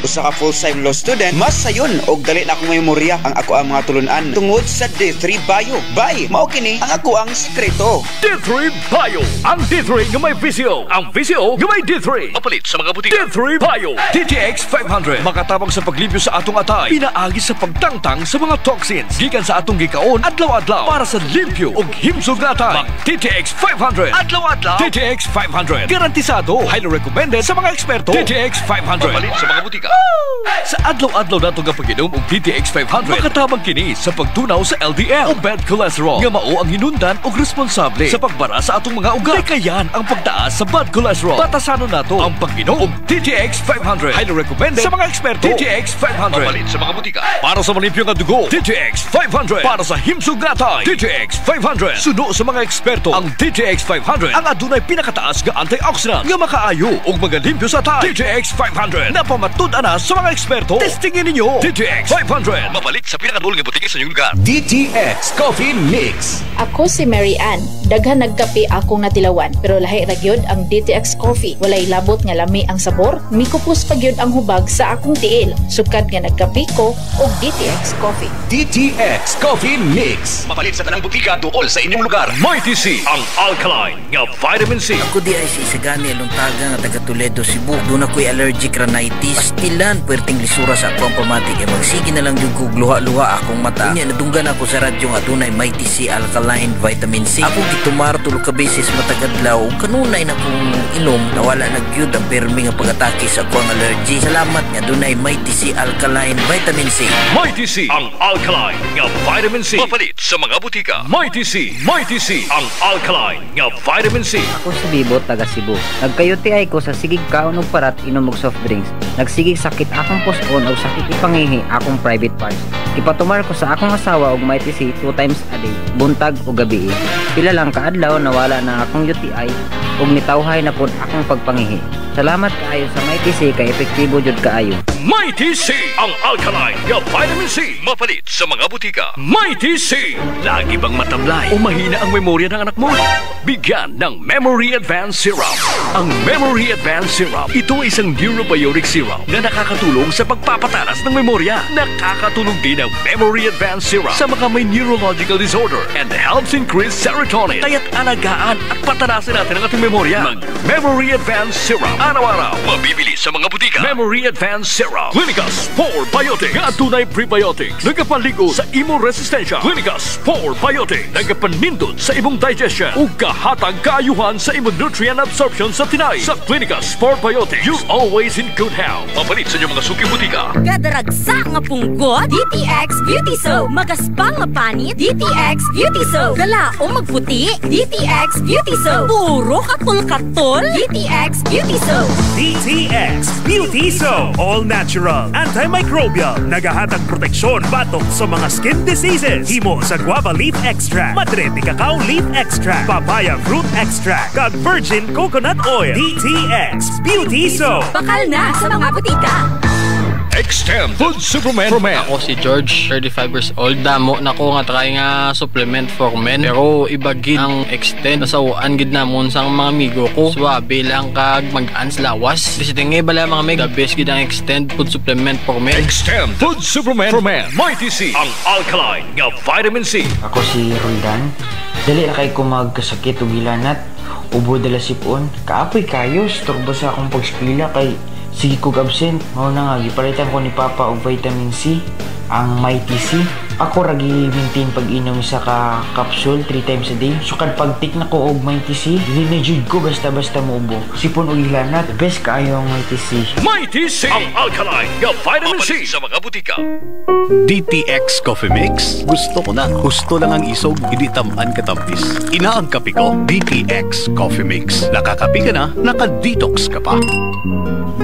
usa ka full-time law student, mas sayon og dali na akong memorya ang ako ang mga tulunan tungod sa D3 Bio. Bay, mao kini ang ako ang sekreto. D3 Bio, ang D3 nga may VCO, ang VCO nga may D3. Mapalit sa mga butika. D3 Bio, DTX 500, makatabang sa paglimpyo sa atong atay, pinaagi sa pagtangtang sa mga toxins gikan sa atong gikaon adlaw-adlaw para sa limpyo ug himsog nga atay. Mag DTX 500, adlaw-adlaw. DTX 500, garantisado, highly recommended sa mga eksperto. DTX 500, mapalit sa mga butika. Sa adlaw-adlaw nato nga pag-inom og DTX 500, makatabang kini sa pagtunaw sa LDL o bad cholesterol nga mao ang hinundan og responsable sa pagbara sa atong mga ugat. Kayan ang pagtaas sa bad cholesterol. Batasanon nato ang pag-inom og DTX 500, highly recommended sa mga eksperto. DTX 500, mapalit sa mga butika. Para sa malimpyo nga dugo, DTX 500. Para sa himsog nga atay, DTX 500. Suno sa mga eksperto, ang DTX 500 ang adunay pinakataas nga antioxidant nga makaayo og magalimpyo sa atay. DTX 500 na pamatud-an na sa mga eksperto. Testingin ninyo DTX 500, mapalit sa pinakadulong nga butika sa inyong lugar. DTX Coffee Mix. Ako si Mary Ann. Daghan nagkape akong natilawan, pero lahi ra gyud ang DTX Coffee. Walay labot nga lami ang sabor, mikupos pa gyud ang hubag sa akong tiil. Sukad nga nagkape ko og DTX Coffee. DTX Coffee Mix. Mapalit sa tanang butika duol sa inyong lugar. Mighty C, ang alkaline nga vitamin C. Ako di ay si Sagani Aluntaga nga taga Toledo, Cebu. Doon ako'y allergic rhinitis. Pastilan, puwerteng lisura sa akong pamatik. E magsige na lang yung kugluha-luha akong mata. Unya, nadunggan ako sa radyo nga dunay Mighty C alkaline vitamin C. Ako gitumar tulo ka beses matagadlaw. Kanunay na kong inom, nawala na gyud ang permi nga pag-atake sa akong allergy. Salamat nga dunay Mighty C alkaline vitamin C. Mighty C, ang alkaline nga vitamin C. Mapalit sa mga butika. Mighty C, ang alkaline nga vitamin C. Ako si Bibo, taga Cebu. Nagkayuti ay ko sa sigig kaon og parat inom og soft drinks. Nagsigig sakit akong puspon o sakit ipangihi akong private parts. Ipatumar ko sa akong asawa og Mighty C 2 times a day, buntag o gabi. Pila lang kaadlaw nawala na akong UTI ug nitawhay na pud akong pagpangihi. Salamat kaayo sa Mighty C kay epektibo jud kaayo. Mighty C, ang alkaline nga vitamin C. Mapalit sa mga butika. Mighty C. Lagi bang matablay o mahina ang memorya ng anak mo? Bigyan ng Memory Advanced Syrup. Ang Memory Advanced Syrup, ito ay isang neurobiotic syrup na nakakatulong sa pagpapatalas ng memorya. Nakakatulong din ang Memory Advanced Syrup sa mga may neurological disorder and helps increase serotonin. Kaya't alagaan at patalasin natin ang ating memorya. Mag-Memory Advanced Syrup. Araw-araw, mabibili sa mga butika. Memory Advanced Syrup. Clinicus 4 Biotics. Tunay prebiotics. Nagapaligo sa imong resistensya. Clinicus 4 Biotics. Nagapanindot sa imong digestion. Ug kahatag kaayuhan sa imong nutrient absorption sa tinay. Sa Clinicus 4 Biotics, you're always in good health. Mapalit sa inyong mga suki butika. Gadaragsa nga punggot, DTX Beauty Soap. Magaspang nga panit, DTX Beauty Soap. Dala o magputi, DTX Beauty Soap. Puro katol-katol, DTX Beauty Soap. DTX Beauty Soap. All natural, antimicrobial, nagahatag proteksyon batok sa mga skin diseases. Himo sa guava leaf extract, madre de cacao leaf extract, papaya fruit extract, kag virgin coconut oil. DTX Beauty Soap. Bakal na sa mga butika. Extend Food Supplement for Men. Ako si George, 35 years old. Damo na ko nga try nga supplement for men. Pero iba gid ang Extend. Nasawaan gid namon sang mga amigo ko. Swabe lang kag mag-ans lawas. Kasi tingay bala mga meg, the best gid ang Extend Food Supplement for Men. Extend Food Supplement for Men. Mighty C, ang alkaline nga vitamin C. Ako si Roldan. Dali na kay ko magkasakit o gilanat. Ubo dala sipon. Kaapoy kayo. Storbo sa akong pagspila kay sige kog absent. Mao na nga gipalitan ko ni Papa og vitamin C, ang Mighty C. Ako ra gi-maintain pag-inom sa ka capsule 3 times a day. Sukad pag-take na ko og Mighty C, dili na jud ko basta-basta muubo. Sipon og ilanat, best kaayo ang Mighty C. Mighty C, ang alkaline nga vitamin C sa mga butika. DTX Coffee Mix. Gusto ko na. Gusto lang ang isog, hindi tamaan katampis. Ina ang kape ko, DTX Coffee Mix. Nakakape ka na, naka-detox ka pa.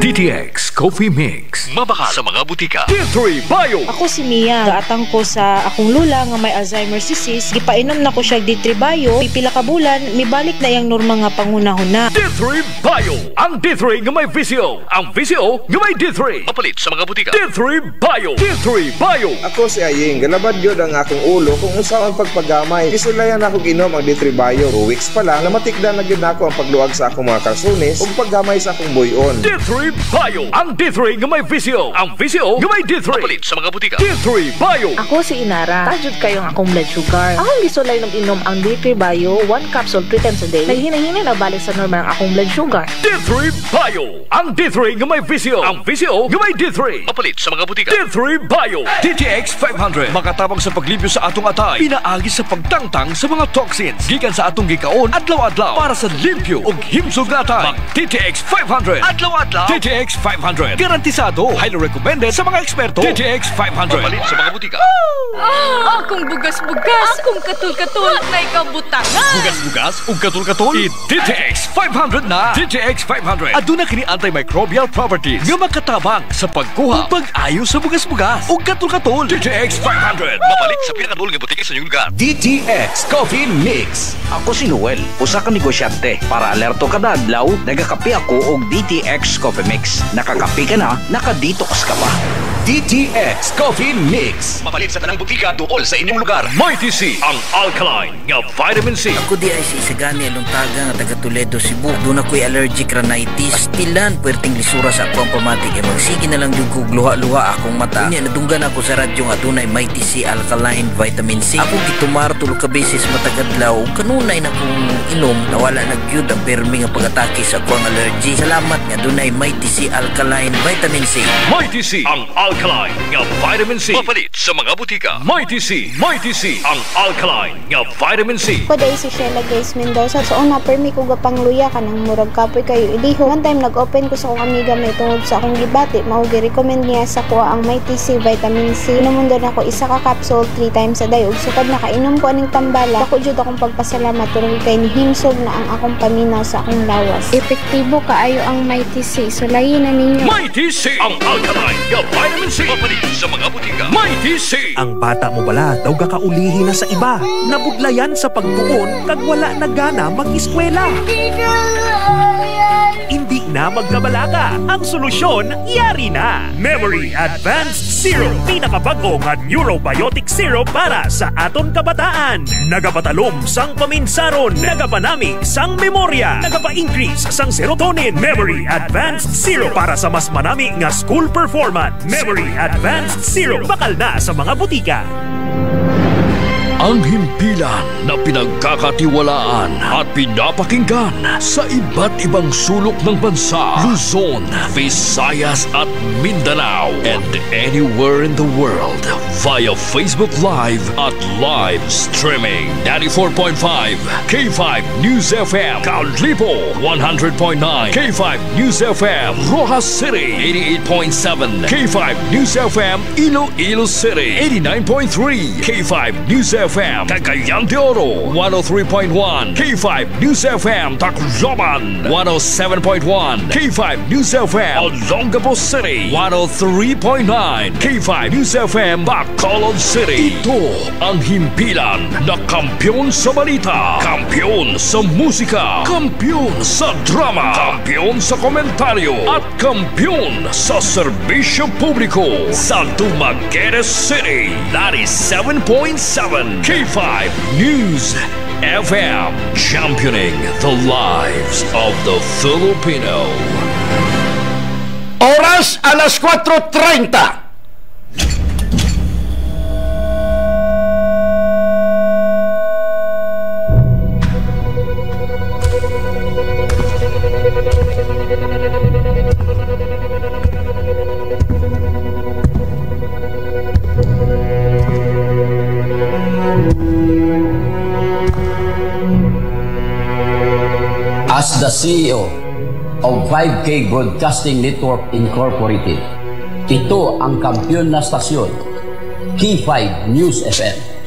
DTX Coffee Mix. Mabaka sa mga butika. D3 Bio. Ako si Mia. Gaatang ko sa akong lula nga may Alzheimer's disease. Gipainom na ko siya D3 Bio. Pipila ka bulan, mibalik na yung norma nga pangunahon na. D3 Bio. Ang D3 nga may VCO. Ang VCO nga may D3. Mapalit sa mga butika. D3 Bio. D3 Bio. Ako si Aying. Galabad yun ang akong ulo kung usaw ang pagpagamay. Isulayan ako ginom ang D3 Bio. 2 weeks pa lang, namatikdan na yun ako ang pagluwag sa akong mga kalsunis o paggamay sa akong buyon. D3 Bio. Ang D3 nga may VCO. Ang VCO nga may D3. Mapalit sa mga butika. D3 Bio. Ako si Inara. Tajud kayong akong blood sugar. Akong gisulay nung inom ang D3 Bio 1 capsule 3 times a day. Naghina-hina na balik sa normal ang akong blood sugar. D3 Bio. Ang D3 nga may VCO. Ang VCO nga may D3. Mapalit sa mga butika. D3 Bio. DTX 500. Makatabang sa paglibyo sa atong atay. Pinaagi sa pagtangtang sa mga toxins. Gikan sa atong gikaon adlaw-adlaw para sa limpyo ug himsog na atay. Mag DTX 500. Adlaw-adlaw. DTX 500. Garantisado. Highly recommended sa mga eksperto. DTX 500. Mapalit sa mga butika. Akong bugas-bugas. Akong katul-katul na ikabutangan. Bugas-bugas ug katul-katul. DTX 500 na. DTX 500. Aduna kini antimicrobial properties nga makatabang sa pagkuha ug pag-ayo sa bugas-bugas ug katul-katul. DTX 500. Mapalit sa pinakadul nga butika sa inyong lugar. DTX Coffee Mix. Ako si Noel, usa ka negosyante. Para alerto kada adlaw, nagakape ako og DTX Coffee Mix. Nakakape ka na, nakadetox ka pa. DTX Coffee Mix. Mapalit sa tanang butika duol sa inyong lugar. Mighty C, ang alkaline nga vitamin C. Ako di ay si Isagani Aluntaga nga taga Toledo, Cebu. Doon ako'y allergic rhinitis. Pastilan, puwerteng lisura sa akong pamatik. E magsige na lang yung kugluha-luha akong mata. Unya, nadunggan ako sa radyo nga doon ay Mighty C alkaline vitamin C. Ako gitumar tulog ka beses matagadlaw. Kanunay na kong inom, nawala nagyud ang permi nga pag-atake sa akong allergy. Salamat nga doon ay Mighty C alkaline vitamin C. Mighty C, ang alkaline nga vitamin C. Mapalit sa mga butika. Mighty C, ang alkaline nga vitamin C. Ko day si Sheila Grace Mendoza. So una permi ko gapang luya kanang murag kapoy kayo iliho. One time nag-open ko sa akong amiga may tungod sa akong gibati. Mao gi-recommend niya sa kuha ang Mighty C vitamin C. Inumun doon ako isa ka capsule 3 times a day. Ug sukad nakainom ko aning tambala. Ako jud akong pagpasalamat tungod kay nihimsog na ang akong paminaw sa akong lawas. Epektibo kaayo ang Mighty C. Sulayin na ninyo. Mighty C, ang alkaline nga vitamin C. Mapalit sa mga butika. Mighty C. Ang bata mo bala daw gakaulihi na sa iba. Nabudlayan sa pagtuon kag wala na gana mag-eskwela. Hindi na magkabalaga. Ang solusyon, yari na. Memory Advanced Syrup. Pinakabag-o nga neurobiotic syrup para sa aton kabataan. Nagapatalom sang paminsaron. Nagapanami sang memorya. Nagapa-increase sang serotonin. Memory Advanced Syrup para sa mas manami nga school performance. Memory Advanced Syrup. Bakal na sa mga butika. Ang himpilan na pinagkakatiwalaan at pinapakinggan sa iba't ibang sulok ng bansa, Luzon, Visayas at Mindanao, and anywhere in the world via Facebook Live at live streaming. 94.5 K5 News FM, Caunlipo 100.9 K5 News FM, Rojas City 88.7 K5 News FM, Iloilo City 89.3 K5 News FM, Cagayan de Oro 103.1 K5 News FM, Tacloban 107.1 K5 News FM, Olongapo City 103.9 K5 News FM, Bacolod City. Ito ang himpilan na kampiyon sa balita, kampiyon sa musika, kampiyon sa drama, kampiyon sa komentaryo at kampiyon sa serbisyo publiko sa Dumaguete City 97.7 K5 News FM, championing the lives of the Filipino. Oras alas 4:30. As the CEO of 5K Broadcasting Network Incorporated, ito ang kampiyon na stasyon, K5 News FM.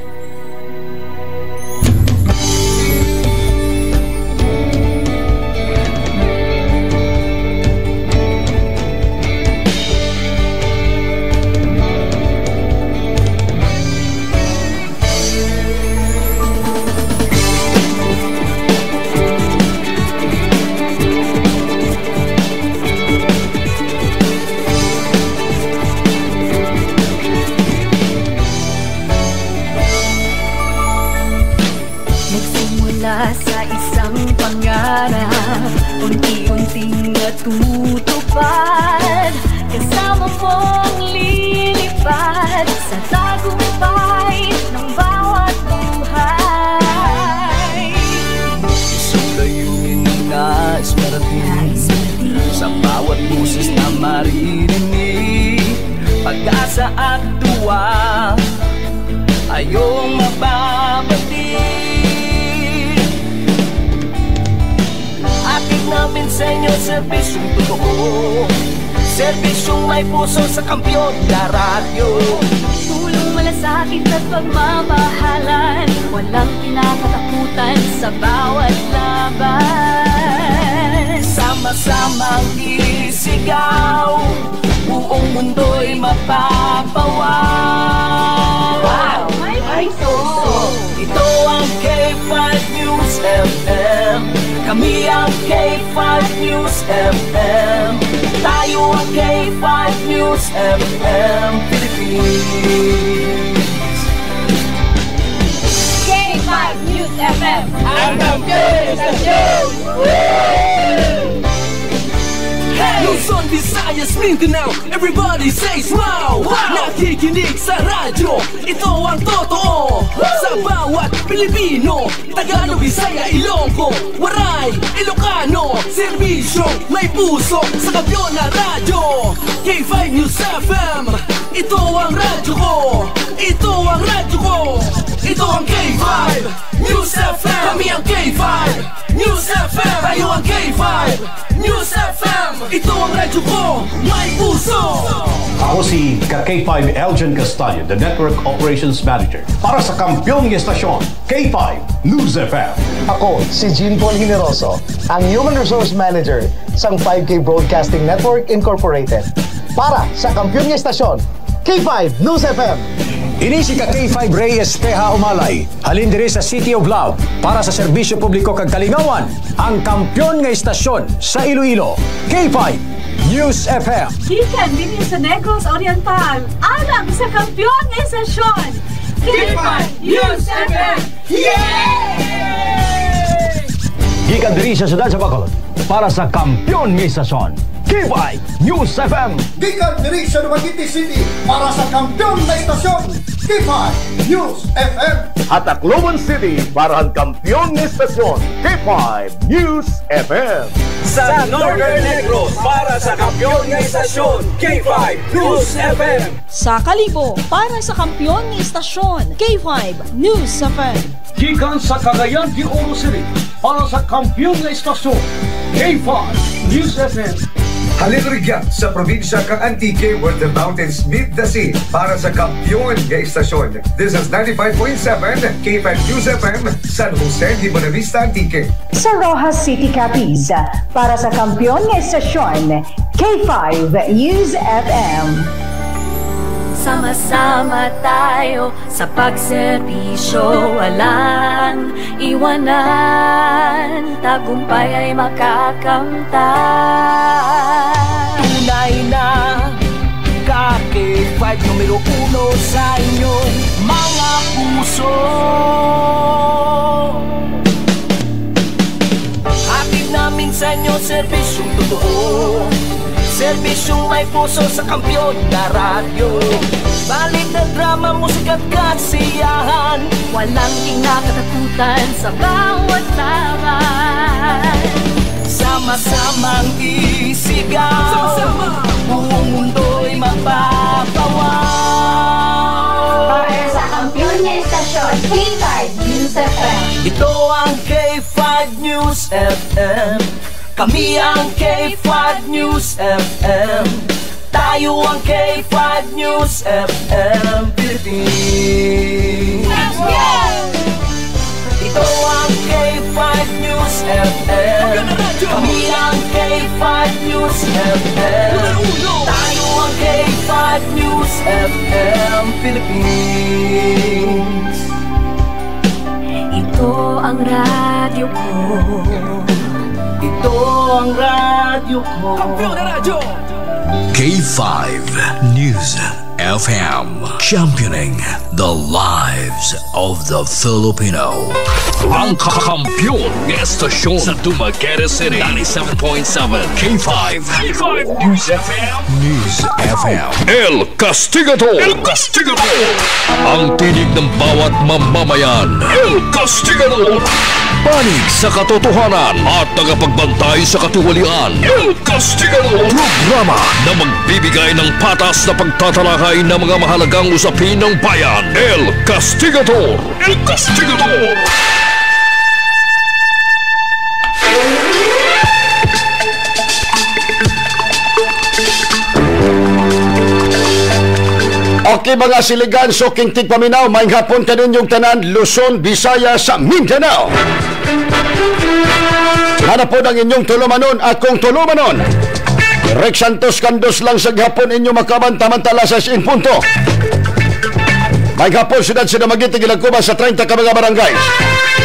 sa atwa ayong mababati. Atid namin sa inyo serbisyong totoo, serbisyong may puso sa Kampiyon na radyo. Tulong malasakit at pagmamahalan, walang kinakatakutan sa bawat laban. Sama-samang isigaw, buong mundo'y mapapawaw. Wow! Ay, ito ang K5 News FM, kami ang K5 News FM, tayo ang K5 News FM Philippines. K5 News FM, ang kampiyon sa show! Luzon, Visayas, Mindanao, everybody says wow! Nakikinig sa radyo, ito ang totoo. Sa bawat Pilipino, Tagalog, Bisaya, Ilonggo, Waray, Ilocano, serbisyo may puso sa Kampiyon na radyo. K5 News FM, ito ang radyo ko, ito ang radyo ko, ito ang K5 News FM. Kami ang K5 News FM, tayo ang K5 News FM, ito ang radyo ko, may puso. Ako si K5 Elgin Castaño, the Network Operations Manager para sa Kampiyon ng Estasyon, K5 News FM. Ako si Jean Paul Generoso, ang Human Resource Manager sa 5K Broadcasting Network Incorporated para sa Kampiyon ng Estasyon, K5 News FM. Ini si K5 Reyes Teja Umalay, halin diri sa City of Love para sa serbisyo publiko kag kalingawan, ang kampiyon nga istasyon sa Iloilo, K5 News FM. Gikan din sa Negros Oriental, alam sa kampiyon nga istasyon, K5 News FM. Gikan diri sa siyudad sa Bacolod para sa kampiyon nga istasyon, K5 News FM. Gikan diri sa Dumaguete City para sa kampiyon na istasyon, K5 News FM. At Tacloban City para ang kampiyon na istasyon, K5 News FM. Sa Northern Negros para sa kampiyon na istasyon, K5 News FM. Sa Kalibo para sa kampiyon na istasyon, K5 News FM. Gikan sa Cagayan de Oro City para sa kampiyon na istasyon, K5 News FM. Halin rigyan sa probinsya kang Antique where the mountains meet the sea para sa kampiyon nga istasyon. This is 95.7 K5 News FM, San Jose de Buenavista, Antique. Sa Rojas City, Capiz para sa kampiyon nga istasyon, K5 News FM. Sama-sama tayo sa pagserbisyo, walang iwanan, tagumpay ay makakamtan. Tunay na K5 numero 1 sa inyong mga puso. Hatid namin sa inyo serbisyong totoo, serbisyong may puso sa kampiyon na radyo. Balik na drama, musika at kasiyahan, walang kinakatakutan sa bawat laban. Sama-samang isigaw, buong mundo'y mapapawaw. Para sa kampiyon na istasyon, K5 News FM. Ito ang K5 News FM, kami ang K5 News FM, tayo ang K5 News FM Philippines. Let's go! Ito ang K5 News FM, kami ang K5 News FM, tayo ang K5 News FM Philippines. Ito ang radyo ko, ito ang radyo ko, kampiyon na radyo. K5 News FM, championing the lives of the Filipino. Ang kampiyon ng estasyon sa Dumaguete City, 97.7 K5 News FM. News FM. El Castigador. El Castigador. Ang tinig ng bawat mamamayan. El Castigador. Panig sa katotohanan at tagapagbantay sa katiwalian. El Castigador. Programa na magbibigay ng patas na pagtatalakay Kaugnay ng mga mahalagang usapin ng bayan. El Castigador. El Castigador. Okay mga siligan, so King Paminaw, maing hapon kaninyong tanan, Luzon, Visaya sa Mindanao. Nana po ang inyong tulumanon, akong tulumanon. Rex Santos Candos lang sa gapon inyo makamanta-mantala sa 6 punto. Maing hapon, sudad sa Damagiti, Gilagkuba sa 30 ka mga barangay.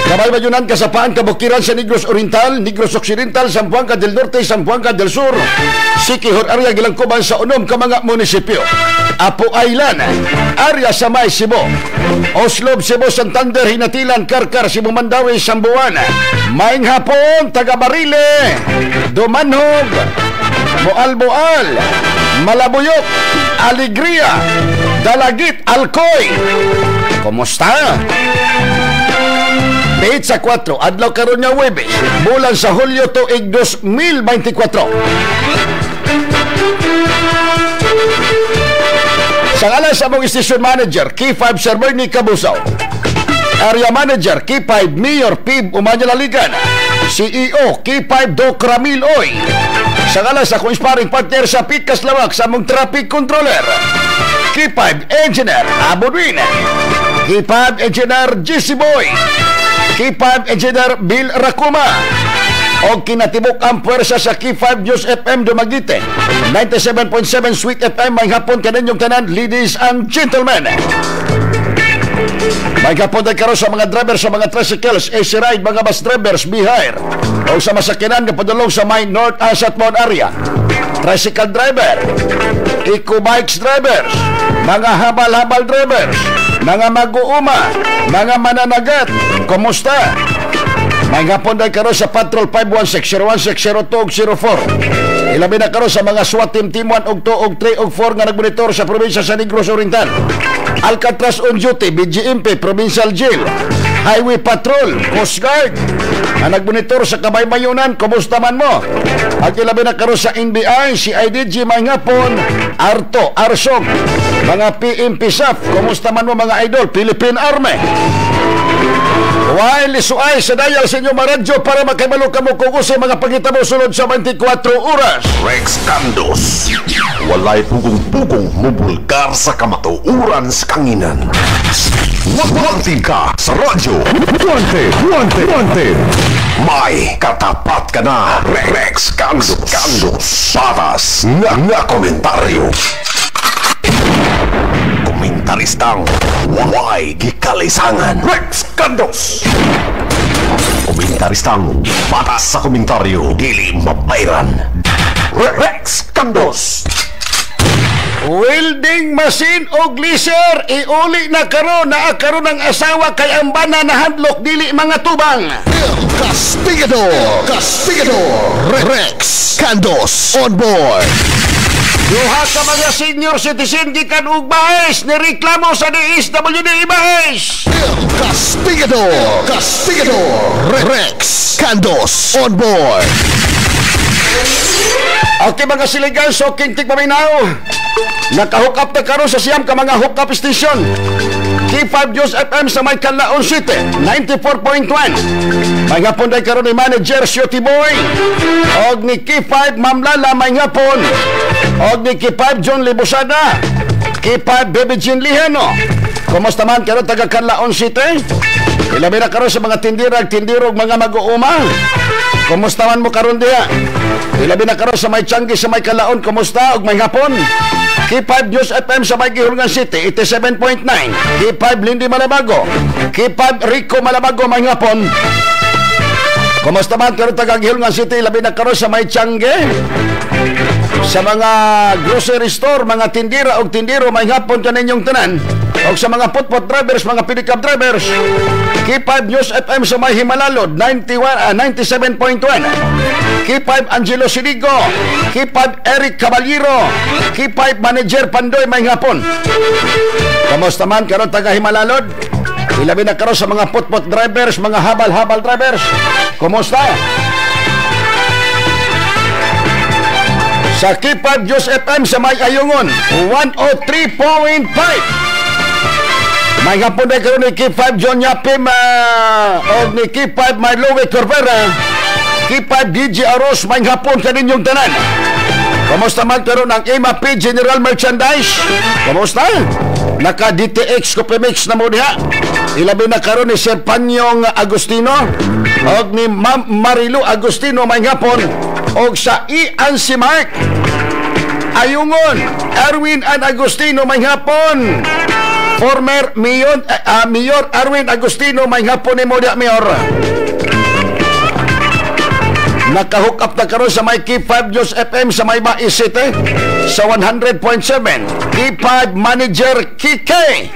Kamay Bayunan, Kasapaan, Kabukiran sa Negros Oriental, Negros Occidental, Zamboanga del Norte, Zamboanga del Sur, Siquijor, area Gilagkuban sa unom ka mga munisipyo. Apo Island, area sa May, Cebu, Oslob, Cebu, Santander, Hinatilan, Karkar, Cebu, Mandawi, Sambuan. Maing hapon, Taga-Barile, Dumanhog, Boal-Boal, Malabuyok, Alegria, Dalagit, Alcoy. Kumusta? Pizza 4, adlaw karon nga Huwebes, bulan sa Hulyo tuig 2024. Sa ngalan sa mong station manager, K5 Sir Bernie Cabusaw, area manager, K5 Mayor Pib Umanyalaligan, CEO, K5 Doc Ramil Oy. Sa ngalan sa kong sparring partner sa Pikas Lawak sa mong traffic controller, K5 Engineer Abudwin, K5 Engineer GC Boy, K5 Engineer Bill Racuma, o kinatibok ang puwersa sa K5 News FM Dumaguete, 97.7 Sweet FM. May hapon kaninyong tanan, ladies and gentlemen. May hapon tayo karon sa mga driver sa mga tricycles, AC Ride, mga bus drivers, Bihire, o sa masakinan na padulong sa may North Southbound area. Tricycle driver, eco-bikes drivers, mga habal-habal drivers, mga mag-uuma, mga mananagat, kumusta? May hapon tayo karon sa Patrol 516-016-02-04. Ilabi na karon sa mga SWAT Team 1 og 2 og 3 og 4 nga nagmonitor sa probinsya sa Negros Oriental. Alcatraz on duty, BGMP, Provincial Jail, Highway Patrol, Coast Guard ang nagmonitor sa Kabaybayunan. Kumusta man mo? At ilabi na karon sa NBI, CIDG, may hapon, Arto, Arsog, mga PMP SAF. Kumusta man mo mga idol? Philippine Army. While isuay sa dial sa inyong maradyo para makibalo ka mo kung usay mga pagitabo sulod sa 24 oras. Rex Candos, walay pugong-pugong mubulgar sa kamatuuran sa kanginan. Wanted ka sa radyo. Wanted. May katapat ka na. Rex Candos. Patas nga komentaryo. Komentaristang walay gikalisangan. Rex Candos. Komentaristang patas sa komentaryo dili mabayran. Rex Candos. Welding machine o glisser, iuli na karon ng asawa kay ang bana na handlok dili mga tubang. Castigador. Rex Candos on board. Duha ka mga senior citizen gikan og bahis ni reklamo sa DSWD bahis. Castigador. Rex Candos on board. Okay mga siligan, so King Paminaw, nakahook up na karon sa siyam ka mga hook up station. K5 News FM sa may Canlaon City, 94.1. May hapon day karon ni Manager Shorty Boy, og ni K5 Ma'am Lala may hapon, og ni K5 John Libusada, K5 Baby Jean Liheno. Kumusta man karon taga Canlaon City? Ilabi na karon sa mga tindirog mga mag-uuma. Kumusta man mo karon diha? Ilabi na karon sa may Changi sa may Kalaon. Kumusta og may hapon? K5 News FM sa may Gihulgan City, 87.9. K5 Lindy Malabago, K5 Rico Malabago may hapon. Kumusta man karon taga Gihulgan City? Ilabi na karon sa may Changi, sa mga grocery store, mga tindira og tindiro may hapon kaninyong tanan. O sa mga putpot drivers, mga pick-up drivers, K5 News FM sa may Himalalod, 97.1. K5 Angelo Sinigo, K5 Eric Caballero, K5 Manager Pandoy may hapon. Kamusta man karon taga Himalalod? Ilabi na karon sa mga putpot drivers, mga habal-habal drivers. Kumusta? Sa K5 News FM sa may Ayungon 103.5. May hapon na karon ni K5 John Yapim o ni K5 Marlowe Corbera, K5 DJ Aros. May hapon kaninyong tanan. Kamusta man karon ang MAP General Merchandise? Kamusta? Naka DTX Copemix na mo diha. Ilabi na karon ni Sir Panyong Agustino o ni Ma'am Marilu Agustino. May hapon o sa Ian si Mark Ayungon, Erwin and Agustino. May hapon. Former Mayor Erwin Agustino. May hapon ni Modia Mayor. Nakahook up na karon sa may K5 News FM sa may Bais City sa 100.7. K5 Manager Kike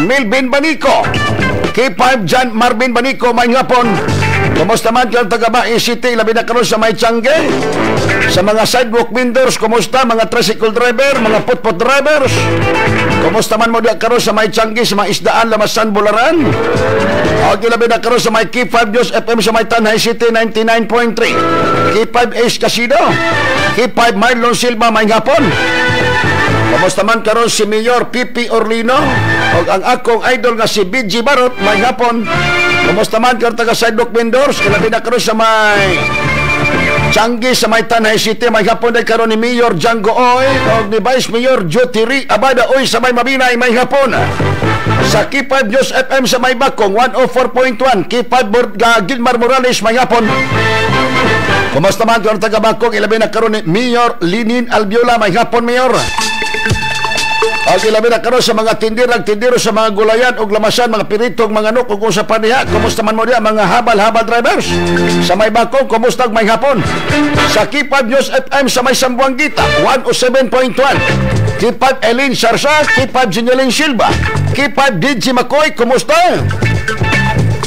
Milvin Banico, K5 John Marvin Banico. May hapon. Kumusta man kayo taga Bais City? Labi na karon sa may Tiangge, sa mga sidewalk vendors. Kumusta mga tricycle driver, mga putput drivers? Kumusta man mo diya karon sa may Tiangge, sa mga isdaan, Lamasan, Bularan? O labi na karon sa may K5 News FM sa may Tanay City 99.3. K5 Ace Casino, K5 Marlon Silva. May hapon. Kumusta man karon si Mayor Pipi Orlino o ang akong idol nga si BG Barot. May hapon. Kumusta man karon taga sidewalk vendors? Labi na karon sa may Tiangge sa may Tanay City. May hapon na karon ni Mayor Django Oy o ni Vice Mayor Jotiri Abada Oy sa may Mabinay. May hapon. Sa K5 News FM sa may Bakong 104.1. K5 Gilmar Morales. May hapon. Kumusta man karon taga Bakong? Ilabi na karon ni Mayor Linin Albiola. May hapon, Mayor. O ilabi na karon sa mga tindiro sa mga gulayan o lamasan, mga piritong, mga nuk ug usa pa diha. Kumusta man mo diha mga habal-habal drivers sa may Bakong? Kumusta may hapon? Sa K5 News FM sa may Sambuangita 107.1. K5 Elin Sarsa, K5 Jinelin Silva, K5 DJ Makoy. Kumusta?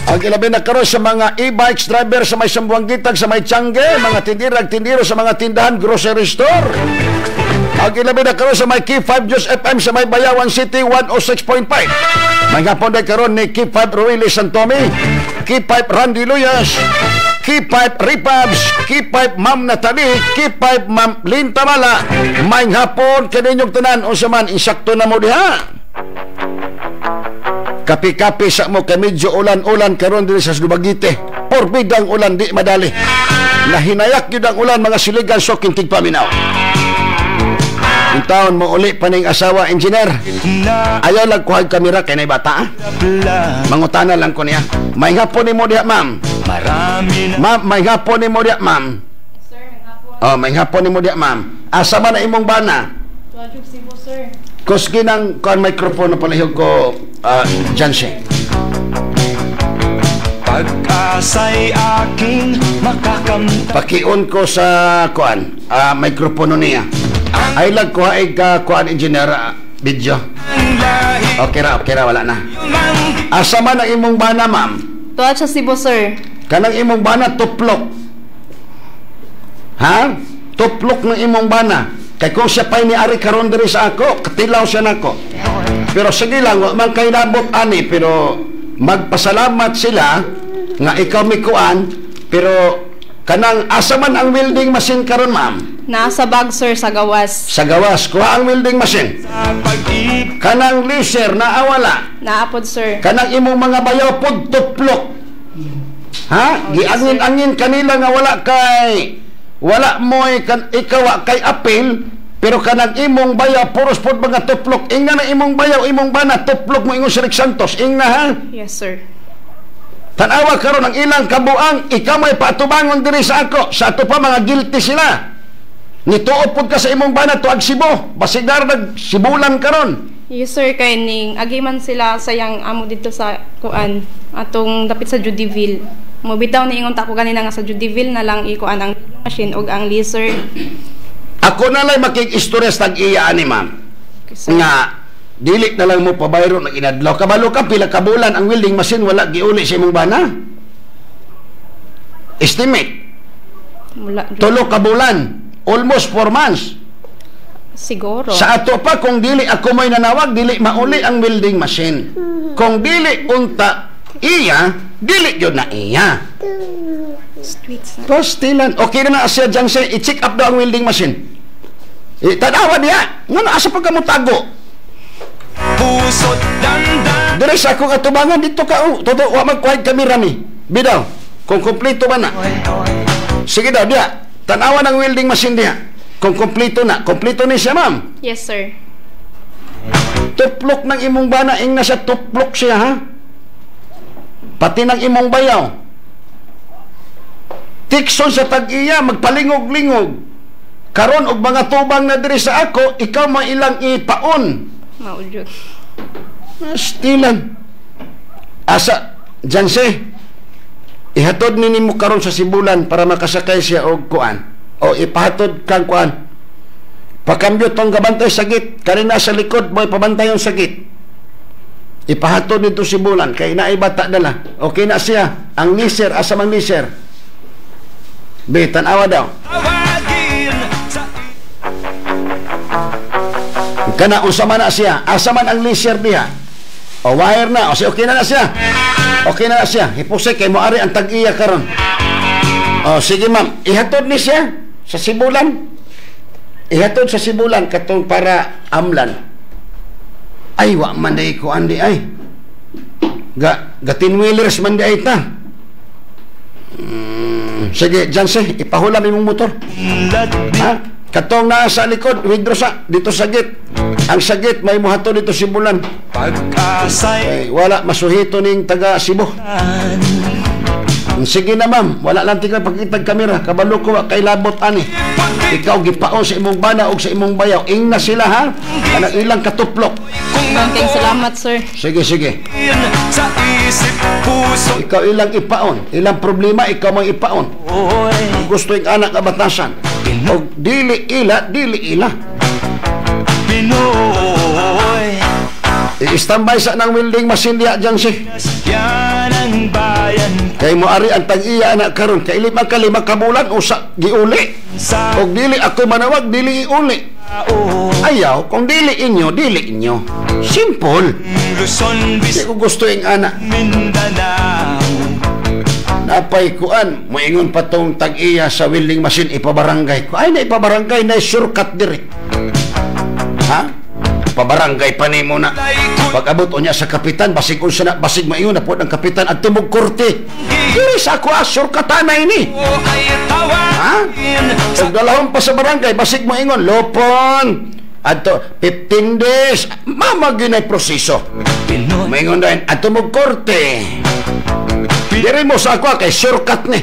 Ang ilabi na karon sa mga e-bikes driver sa may Sambuangita, sa may Tiangge, mga tindiro sa mga tindahan, grocery store. Ang ilabi na karon sa may K5 News FM sa may Bayawan City 106.5. May hapon na karon ni K5 Ruili Santome, K5 Randy Luyas, K5 Ripabs, K5 Ma'am Natalie, K5 Ma'am Lintamala. May hapon kaninyong tanan. O saman insakto na mo diha. Kapi-kapi sa mo kay medyo ulan-ulan karon diri sa Dumaguete. Porbidang ulan di madali. Nahinayak gyud ang ulan mga siligan so kintig paminaw. Yung taon mo uli pa ning asawa engineer. Ayaw lang kuhag kamera kay nay bata. Mangutana lang ko niya. May hapon ni mo diha, ma'am. Ma'am, may hapon ni mo diha, ma'am. Sir, may hapon. Oh, may hapon ni mo diha, ma'am. Asa man na imong bana? Tuwadjog Cebu, sir. Kusgi ng kuan microphone na palihog ko, Janse. Pag-asa'y aking makakamta. Pakiun ko sa kuan, microphone niya. Ay lang ko ay kuan engineer video. Okay ra, wala na. Asa man ang imong bana, ma'am? Tuwa sa Cebu, sir. Kanang imong bana tuplok. Ha? Tuplok ng imong bana. Kay kung siya pa'y ni-ari karon diri sa ako, katilaw siya nako. Pero sige lang, man kay nabot ani, pero magpasalamat sila nga ikaw may kuan, pero kanang asa man ang welding machine karon, ma'am? Nasa bag, sir, sa gawas. Sa gawas, kuha ang welding machine. Kanang laser na awala. Naapod, sir. Kanang imong mga bayaw pod tuplok. Ha? Giangin-angin kanila nga wala mo ikaw kay apil, pero kanang imong bayaw puros pod mga tuplok. Ingna na imong bayaw, imong bana tuplok mo ingon si Rick Santos. Ingna, ha? Yes, sir. Tanawa karon ang ilang kabuang, ikaw may patubangon diri sa ako. Sa ato pa mga guilty sila. Nituod pod ka sa imong bana tuag Cebu, basigar nagsibulan karon. Yes, sir, kay ning agiman sila sayang amo dito sa kuan atong dapit sa Judiville. Mobitaw ni ingon ta ko ganina nga sa Judiville na lang ikuan ang machine ug ang laser. Ako na lang makikistorya tag iya ani, ma'am. Nga dili na lang mo pabayro na inadlaw. Kabalo ka pila ka bulan ang welding machine wala giuli sa imong bana? Estimate. Tulo ka bulan. Almost 4 months. Siguro. Sa ato pa, kung dili ako may nanawag, dili mauli ang welding machine. Kung dili unta iya, dili yun na iya. Streets. Postilan. Okay na na asya dyan siya, i-check up daw ang welding machine. Tanawa niya. Nga asa pa ka mo tago? Pusot dandan. Dire sa akong atubangan dito ka. Toto, wa magkuhaid kamera ni. Bidaw, kung kompleto ba na. Sige daw, diya. Tanawa ng welding machine diya. Kung kompleto na. Kompleto ni siya, ma'am. Yes, sir. Tuplok ng imong bana, ing nasa tuplok siya, ha? Pati ng imong bayaw. Tikson sa tag-iya, magpalingog-lingog. Karon og mga tubang na diri sa ako, ikaw mailang ipaon. Maudyo. Stilan. Asa, Janse, ihatod nimo karon sa Sibulan para makasakay siya og kuan. O ipahatod kang kuan. Pakambyo tong gabantay sagit. Kanina sa likod, boy, pabantay yung sagit. Ipahatod nito Sibulan. Kaya naibata dala. Okay na siya. Ang liser, asa mang liser. Tanawa daw. Kana, usama na siya. Asa man ang liser diha. O wire na. O okay na siya. Okay na siya. Hipusay kay moari ang tag-iya karon. O sige ma'am. Ihatod ni siya sa Sibulan. Ihatod sa Sibulan katong para amlan. Ay, wa man day ko andi ay. Gatin-wheelers man day ta. Sige, Janse, ipahulam imong motor. Ha? Katong naa sa likod, withdraw sa, dito sagit. Ang sagit, may muhatod dito Sibulan. Ay, wala, masuhito ning taga Cebu. Sige na ma'am, wala lang tingnan pagkitag kamera. Kabalo ko, kay labot ani. Ikaw gipaon sa imong bana o sa imong bayaw. Ing na sila ha. Kanang ilang katuplok. Maraming salamat, sir. Sige. Ikaw ilang ipaon. Ilang problema, ikaw mang ipaon. Gusto yung anak kabatasan. O dili ila. I-standby sa ng welding machine diya dyan si. Kay mo ari ang tag-iya anak karon. Kay lima kabulan usa giuli. Og dili ako manawag, dili iuli. Ayaw, kung dili inyo. Simple. Di ko gusto yung anak. Napay kuan, moingon pa tong tag-iya sa welding machine ipabarangay ko. Ay, na ipabarangay na shortcut diri. Ha? Pabarangay pa nimo na. Pag-abot o niya sa kapitan, basig maingon na po ng kapitan at tumog korte. Diri sa ako shortcutanay ni. Ha? Pag dalawang pa sa barangay, basig maingon, lopon. Ato, 15 days. Mamaginay proseso. Maingon na at tumog korte. Diri mo sa ako kay shortcut ni.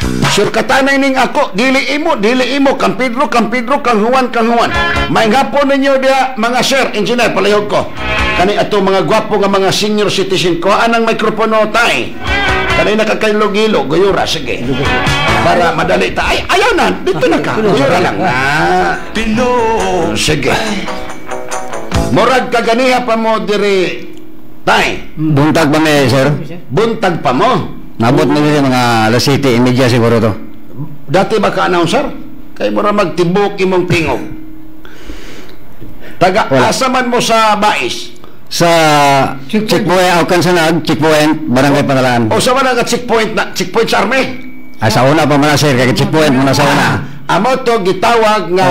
Shortcutanay ning ako, dili imo, kang Pedro, kang Juan. May hapon ninyo dia mga sir, engineer, palayog ko. Kani ato mga gwapo nga mga senior citizen ko, anang mikropono tay. Kani nakakailog-ilo, guyura, sige. Para madali ta. Ay, ayaw na, dito na ka. Guyura lang na. Sige. Murag kaganiha pa mo diri, tay. Buntag pa may, sir? Buntag pa mo? Nabot na nila mga alas 7:30 siguro to. Dati ba ka-announcer? Kay mura magtibok imong tingog. Asa man mo sa Bais? Sa checkpoint, aukan sa checkpoint, barangay Panalaan. O sa man checkpoint sa army? Sa una pa man sir, kay checkpoint muna sa una. Amo to gitawag nga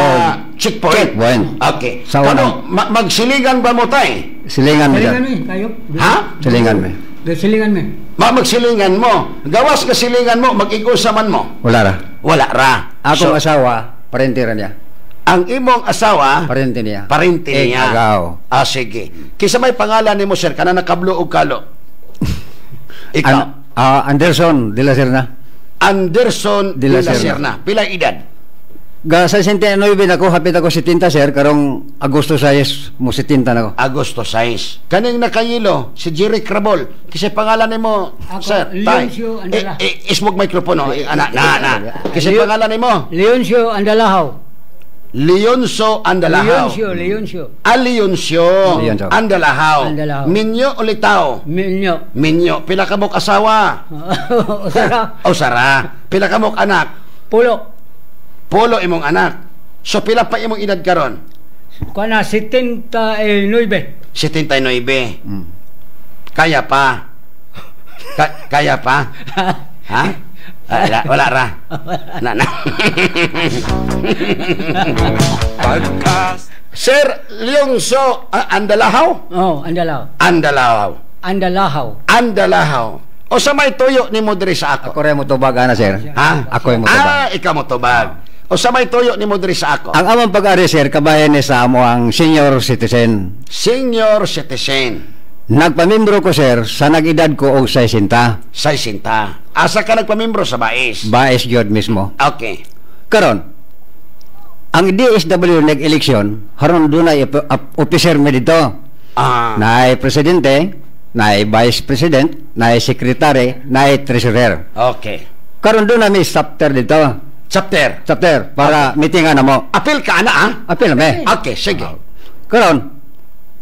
checkpoint. Okay. Sa una. Magsilingan ba mo tay? Silingan mo. Kayo? Ha? Silingan mo. Silingan mo. Magsilingan mo. Gawas ka silingan mo, mag-igusaman mo. Wala ra. Akong asawa, parente ra niya. Ang imong asawa, parente niya. Agaw. Sige. Kisa may pangalan nimo sir, kana nakablo og kalo. Ikaw. Anderson de la Serna. Anderson de la Serna. Pila edad? Ga sa 69 nako, hapit ako 70 sir, karong Agosto 6 mo 70 nako. Agosto 6. Kaning nakayilo si Jerry Crabol. Kisa pangalan nimo sir? Leoncio Andala. Ismog mikropono. Na. Kisa pangalan nimo? Leoncio Andalahaw. Leoncio Andalahaw. Leoncio. Leoncio Andalahaw. Minyo ulit tao? Minyo. Pila ka mok asawa? Sara. Pila ka mok anak? Polo imong anak. So pila pa imong edad karon? Kana 79. 79. Kaya pa. Kaya pa? Ha? Wala ra. Na. Podcast. Sir Leonso Andalahaw? Oh, Andalahaw. O sa may tuyo ni mo diri sa ako? Ako rin mo tubag, sir. Ha? Ako yung mo tubag. Ikaw mo tubag. O sa may tuyo ni mo diri sa ako? Ang amang pag-ari, sir, kabayan ni sa amo ang senior citizen. Senior citizen. Nagpamimbro ko, sir, sa nag-edad ko og 60. 60. Asa ka nagpamimbro sa Baes? Baes yun mismo. Okay. Karon, ang DSW nag-eleksyon, haron doon ay officer mo dito. Naay presidente, naay vice president, naay secretary, naay treasurer. Okay. Karon doon na may chapter dito. Chapter? Para meetingan na mo. Apil ka na, Apil na, Okay, sige. Karon,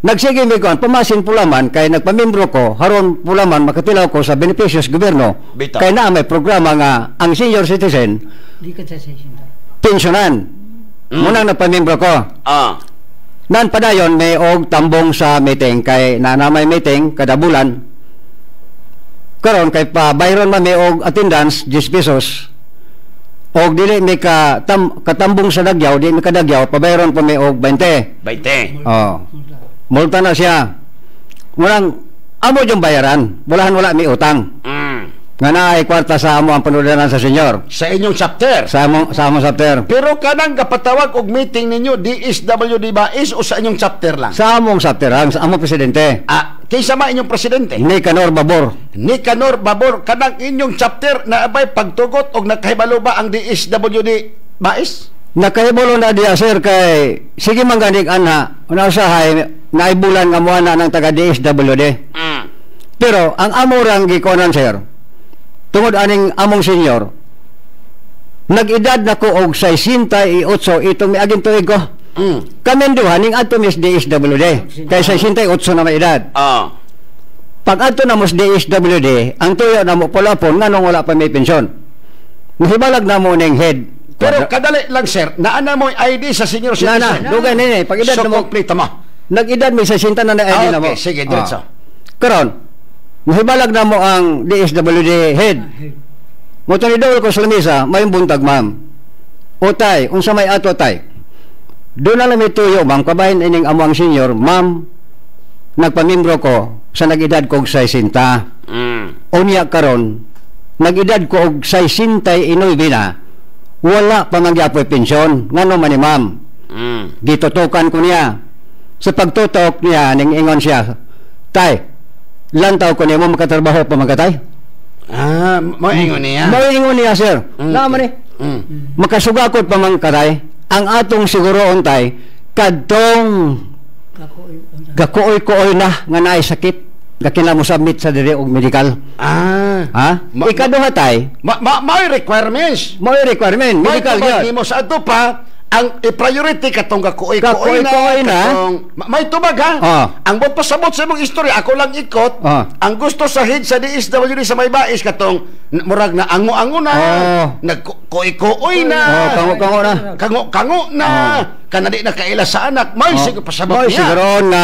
nagsige mi kon pamasin pulaman kay nagpamimbro ko haron pulaman makatilaw ko sa beneficios gobyerno. Kay naa may programa nga ang senior citizen Di ka sa session. pensyonan. Munang nagpamimbro ko. Nan padayon may og tambong sa meeting kay nanamay meeting kada bulan. Karon kay pa bayron man may og attendance 10 pesos. Og dili may katambong sa dagyaw, di may kadagyaw, pabayron pa may og 20. 20. Multa na siya. Munang amo yung bayaran. Wala may utang. Nga na ay kwarta sa amo ang panudanan sa senyor. Sa inyong chapter? Sa among chapter. Pero kanang kapatawag og meeting ninyo DSWD Baes o sa inyong chapter lang? Sa among chapter lang, sa among presidente. Kaysa ma inyong presidente? Nicanor Babor. Kanang inyong chapter na abay pagtugot og nakahibalo ba ang DSWD Baes? Nakahibalo na diya, sir, kay sige man ganig ana. Unasahay naibulan nga mo na ng taga DSWD. Pero ang amorang gikonan, sir, tungod aning among senior, nag-edad na ko og 68 itong may aging tuig ko. Kami duha ning adto mis DSWD kay 68 na may edad. Pag adto na mos DSWD, ang tuyo na mo pulapon nganong wala pa may pensyon. Mahibalag na mo ning head. Pero kadali lang, sir, naana mo ID sa senior citizen. Dugay nini, pag edad na mo complete mo. Nag-edad mi 60 na ID na mo. Okay, sige, diretso. Karon, mahibalag na mo ang DSWD head. Mo tani daw ko sa lamisa, may buntag, ma'am. O tay, unsa may ato tay? Doon na may tuyo, ma'am, kabahin ining amo ang senior, ma'am, nagpamimbro ko sa nag-edad ko og 60. Unya karon, nag-edad ko og 69 na, wala pa man gyapoy pensyon. Ngano man ni ma'am? Gitutukan ko niya. Sa pagtutok niya, ning ingon siya, tay, lantaw ko niya mo makatrabaho pa magkatay? Maingon niya? Maingon niya, sir. Naman makasugakot pa magkatay. Ang atong siguroon tay, kadtong gakuoy-kuoy na nga naay sakit. Gakila mo submit sa dire og medical. Ikaduha tay, may requirements. May requirement, medical yun. May mo sa ato pa, ang priority katong kakuoy-kuoy na. May tubag, ha? Ang pasabot sa mong istorya, ako lang ikot. Ang gusto sa head sa DSWD sa may Baes katong murag na ango-ango na, nagkuoy-kuoy na, kango-kango na, kanadi na kaila sa anak. May siguro pasabot niya. May siguro na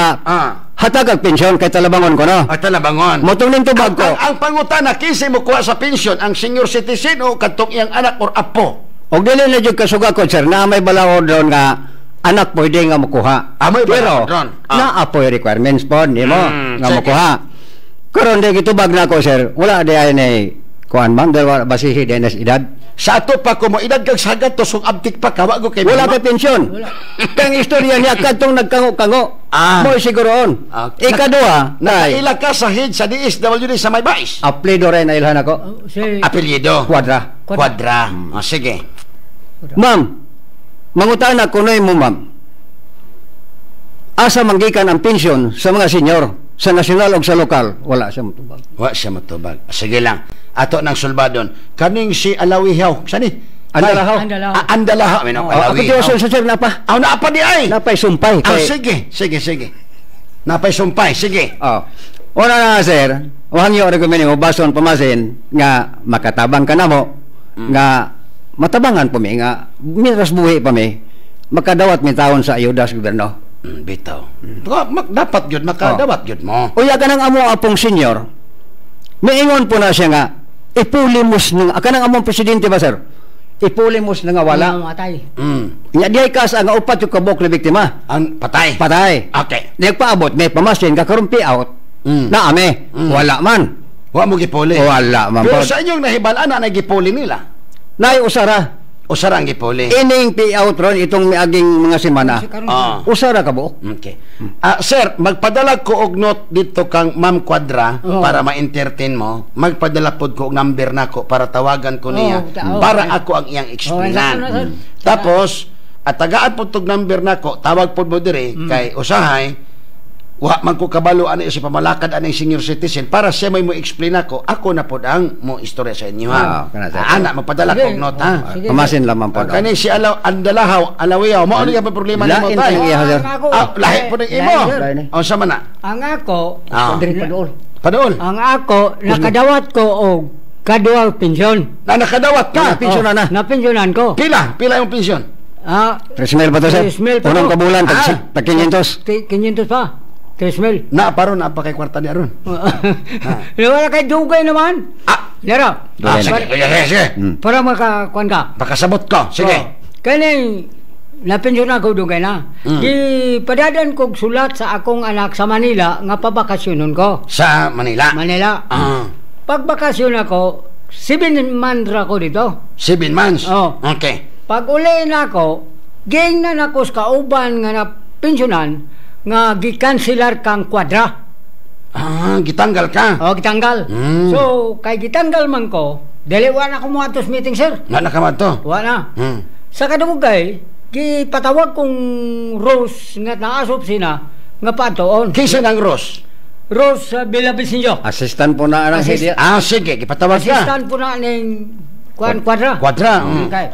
hatag ang pensyon kay talabangon ko, no? Talabangon. Motong ning tubag ko. Ang pangutana, kinsa mo kuha sa pensyon, ang senior citizen o katong iyang anak or apo? Og dili na jud kasugakod, sir, na may balaod doon nga anak pwede nga makuha. Pero na-apoy requirements po, di mo nga makuha. Karon di gitubag na ko, sir, wala di ay na kuan man, dahil basihi din na edad. Sa ato pa ko mo edad kag sagat to sung abtik pa kawago kay wala pa pensyon. Kang istorya niya kadtong nagkango-kango. Mo siguroon. Ikaduha, naila ka sa head sa DSWD sa may Baes. Apelyido rin na ilhan ako. Apelyido. Quadra. Sige. Ma'am, mangutana ko noy mo, ma'am. Asa manggikan ang pensyon sa mga senior sa nasyonal o sa lokal? Wala siya matubag. Wala siya matubag. Sige lang. Ato ng sulbadon. Kaning si Alawihaw. Sani? Andalahaw. Andalahaw. Ako tiyo sa sir na pa. Napa di ay. Napay sumpay. Sige. Napay sumpay. Sige. Una na, sir. Wahangyo rekomend mo bason pamasin nga makatabang ka na mo. Nga matabangan po mi nga miras buhi pa mi makadawat mi taon sa ayuda sa gobyerno. Bitaw. Dapat yun makadawat yun mo. Uya ka ng amo apong senior. Miingon po na siya nga ipulimos ng kanang among presidente ba sir? Ipulimos na nga wala. Matay. Nya diay kasa nga upat yung kabok na biktima. Ang patay. Patay. Okay. Nagpaabot may pamasin karon payout. Na ame. Wala man. Wa mo gipuli. Wala man. Pero sa inyong nahibalaan na gipuli nila. Nay usara. Usara ang gipuli. Ining payout ron itong miaging mga semana. Usara ka bo. Okay. Sir, magpadala ko og note dito kang Ma'am Quadra para ma-entertain mo. Magpadala pod ko og number nako para tawagan ko niya para ako ang iyang explainan. Tapos tagaan pod tog number nako, tawag pod mo dire kay usahay wa man ko kabalo ani si pamalakad ani senior citizen para siya may mo explain ako na pod ang mo istorya sa inyo ha. Ana magpadala ko og note ha. Pamasin lamang pod. Kani si andalahaw alawiyaw mo ano yung problema nimo tayo? Lahi po ng imo. O sa mana? Ang ako, Padol. Ang ako, nakadawat ko og kadual pensyon. Nakadawat ka? Pensyonan na. Napensyonan ko. Pila yung pensyon? 3,000 ba to sir? 3,000 pa. Unang kabulan, tag 500. 500 pa. 3,000. Na paron apa kay kwarta niya ron? Wala kay dugay naman. Lera. Sige. Para makakuan ka. Pakasabot ko. Sige. Kani napensyon ako dugay na. Di padadan kog sulat sa akong anak sa Manila nga pabakasyonon ko. Sa Manila? Manila. Pagbakasyon ako, 7 months ra ko dito. 7 months? Okay. Pag uli na ako, ging na nako sa kauban nga na pensyonan nga gikanselar kang Quadra. Gitanggal ka? Gitanggal. So, kay gitanggal man ko, dali wala ko mo atos meeting, sir. Wala ka man to? Wala. Sa kadugay, gipatawag kong Rose nga naasop sina nga patoon. Kisa ng Rose? Rose Villavicencio. Assistant po na ang sige, gipatawag ka. Assistant po na ng Quadra. Quadra. Okay.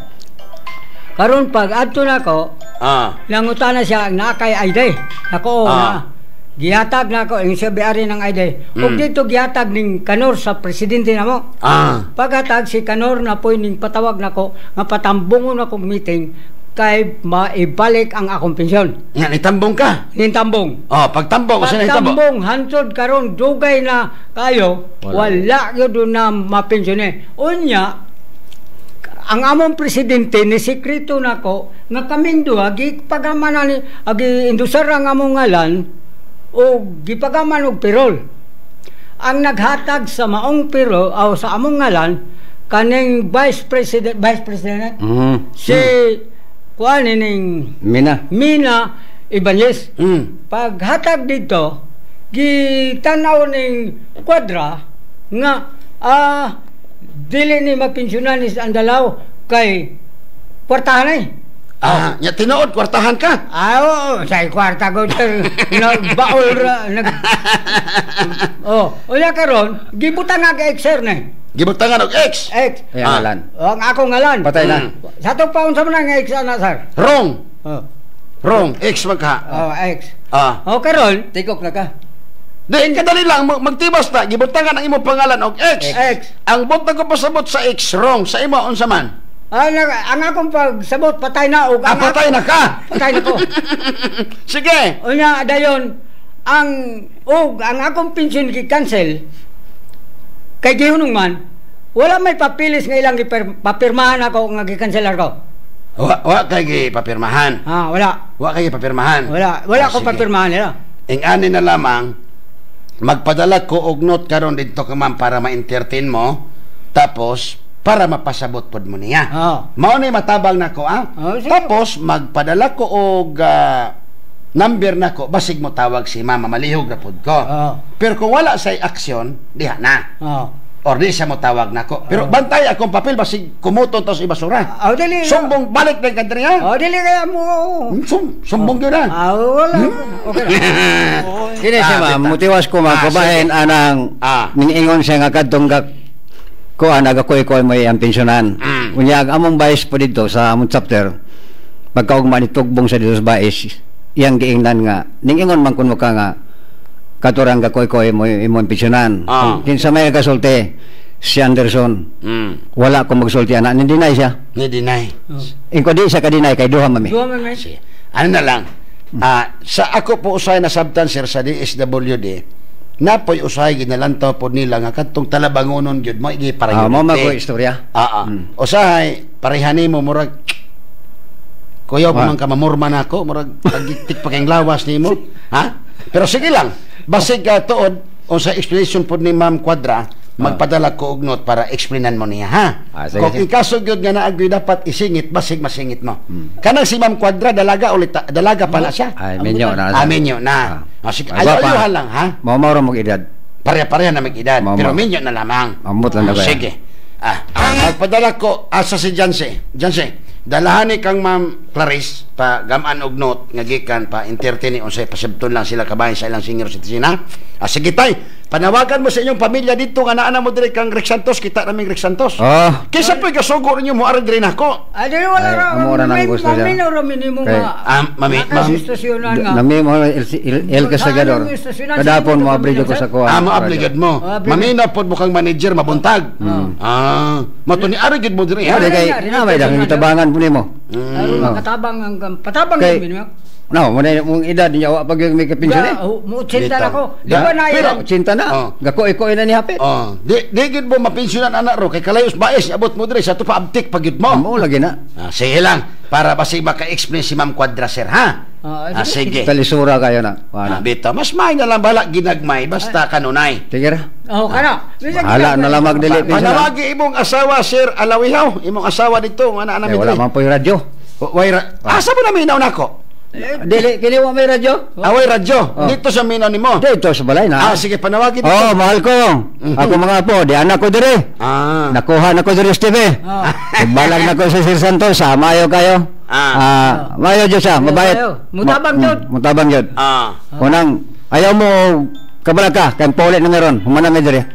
Karon pag adto na ko, nanguta na siya na kay ID. Ako na gihatag na ko yung sabi-ari ng ID. Ug dito gihatag ning Kanor sa presidente namo. Paghatag si Kanor na po ning patawag nako nga patambungon ako meeting kay maibalik ang akong pensyon. Nga nitambong ka? Nitambong. Pagtambong usa na itambong. Pagtambong hansod karon dugay na kayo wala gyud na mapensyone. Unya ang among presidente ni sekreto nako nga kaming duha gipagaman ni agi indusar ang among ngalan o gipagaman og pirol. Ang naghatag sa maong pirol o sa among ngalan kaning vice president si kuan ning Mina Ibanez. Paghatag dito gitanaw ning Quadra nga dili ni mapensyonan ni Andalaw kay kwartahan ay. Nya tinuod kwartahan ka? Sa kwarta ko nagbaol ra unya karon gibutangan ka exer na. Gibutangan og X. Ngalan. Ang akong ngalan. Patay na. Sa to paon sa man nga X ana sir. Wrong. X man ka. X. Karon tikok na ka. Diin kadali lang magtibas na gibutangan ang imong pangalan og X. Ang butang ko pasabot sa X wrong sa imo unsa man? Ang akong pagsabot patay na og patay na ka. Patay na ko. Sige. Unya dayon ang akong pensyon gi-cancel kay gihunong man wala may papilis nga ilang papirmahan ako nga gi-cancelar ko. Wa kay gipapirmahan. Wala. Wa kay gipapirmahan. Wala ko papirmahan nila. Ani na lamang magpadala ko og note karon dito ka ma'am para ma-entertain mo tapos para mapasabot pod mo niya. Mao ni matabang nako tapos magpadala ko og number nako basig mo tawag si mama malihog ra pod ko. Pero kung wala say aksyon diha na. Or di siya mo tawag nako. Pero bantay akong papel basig kumuton tos ibasura. Sumbong balik na kadri ha. Dili kaya mo. Sumbong gyud na. Wala. Okay. Kini siya ma'am, mutiwas ko magkubahin anang ningingon siya nga kadtong ko nagakoy-koy may ang pensyonan. Unya among vice po dito sa among chapter pagkaugma ni tugbong sa dito sa vice iyang giingnan nga ningingon man kun mo ka nga katurang gakoy-koy mo imong pensyonan. Kinsa may kasulti si Anderson. Wala ko magsulti ana ni deny siya. Ni deny. Ingko di siya ka deny kay duha mami. Ano na lang. Sa ako po usay na sabtan sir sa DSWD napoy usahay ginalantaw po nila nga kadtong talabangonon gyud mo igi para mo mago istorya. Usahay parehani mo murag kuyaw pa man ka mamurma nako murag pagtiktik pa kayong lawas nimo. Ha? Pero sige lang. Basig tuod unsa explanation po ni Ma'am Quadra, magpadala ko og note para explainan mo niya, ha? Kung ikaso gyud nga naagyoy dapat isingit, basig masingit mo. Kanang si Ma'am Quadra dalaga pa na siya. Ay menyo na. Menyo na. Sige, ayuhan lang, ha? Mao mo edad. Pareha na mag-edad, pero menyo na lamang. Amot lang na. Sige. Magpadala ko asa si Janse. Dalahani kang Ma'am Clarice pa gaman og note nga gikan pa entertain unsay pasabton lang sila kabahin sa ilang senior citizen, ha? Sige tay, panawagan mo sa inyong pamilya dito nga naa mo diri kang Rex Santos, kita naming Rex Santos. Kaysa po igasugo ninyo mo ara diri nako. Ay wala ra. Amo ra nang gusto niya. Mami ra minimo nga. Nami mo el Casagador. Kadapon mo abridge ko sa kuha. Mo abligad mo. Mamina pod mo kang manager mabuntag. Mato ni ara gid mo diri, ha? Kay may dang tabangan po nimo. Katabang ang patabang din mo. No, mo na mong edad niya wa pag may kapensyon. Mo 80 na ko. Di ba na pero 80 na. Gako-iko na ni hapit. Di gid mo mapensyonan anak ro kay kalayos baes abot mo dire sa to pa abtik pagid mo. Mo lagi na. Sige lang para basig maka-explain si Ma'am Quadra sir, ha? Sige. Talisura kayo na. Bito, mas may na lang bala ginagmay basta kanunay. Sige ra. Kana. Hala na lang magdili. Panawagi imong asawa sir Alawihaw, imong asawa dito nga ana namin. Wala man po yung radyo. Asa mo na minaw nako? Dili kini wa may radyo. Away radyo. Dito sa minaw nimo. Dito sa balay na. Sige panawagi dito. Mahal ko. Ako mga apo, di anak ko dire. Nakuha na ko dire Steve. Balag na ko sa Sir Santos, mayo kayo. Mayo jud siya, mabayad. Mutabang jud. Kunang ayaw mo kabalaka kay pole na meron. Humana may dire.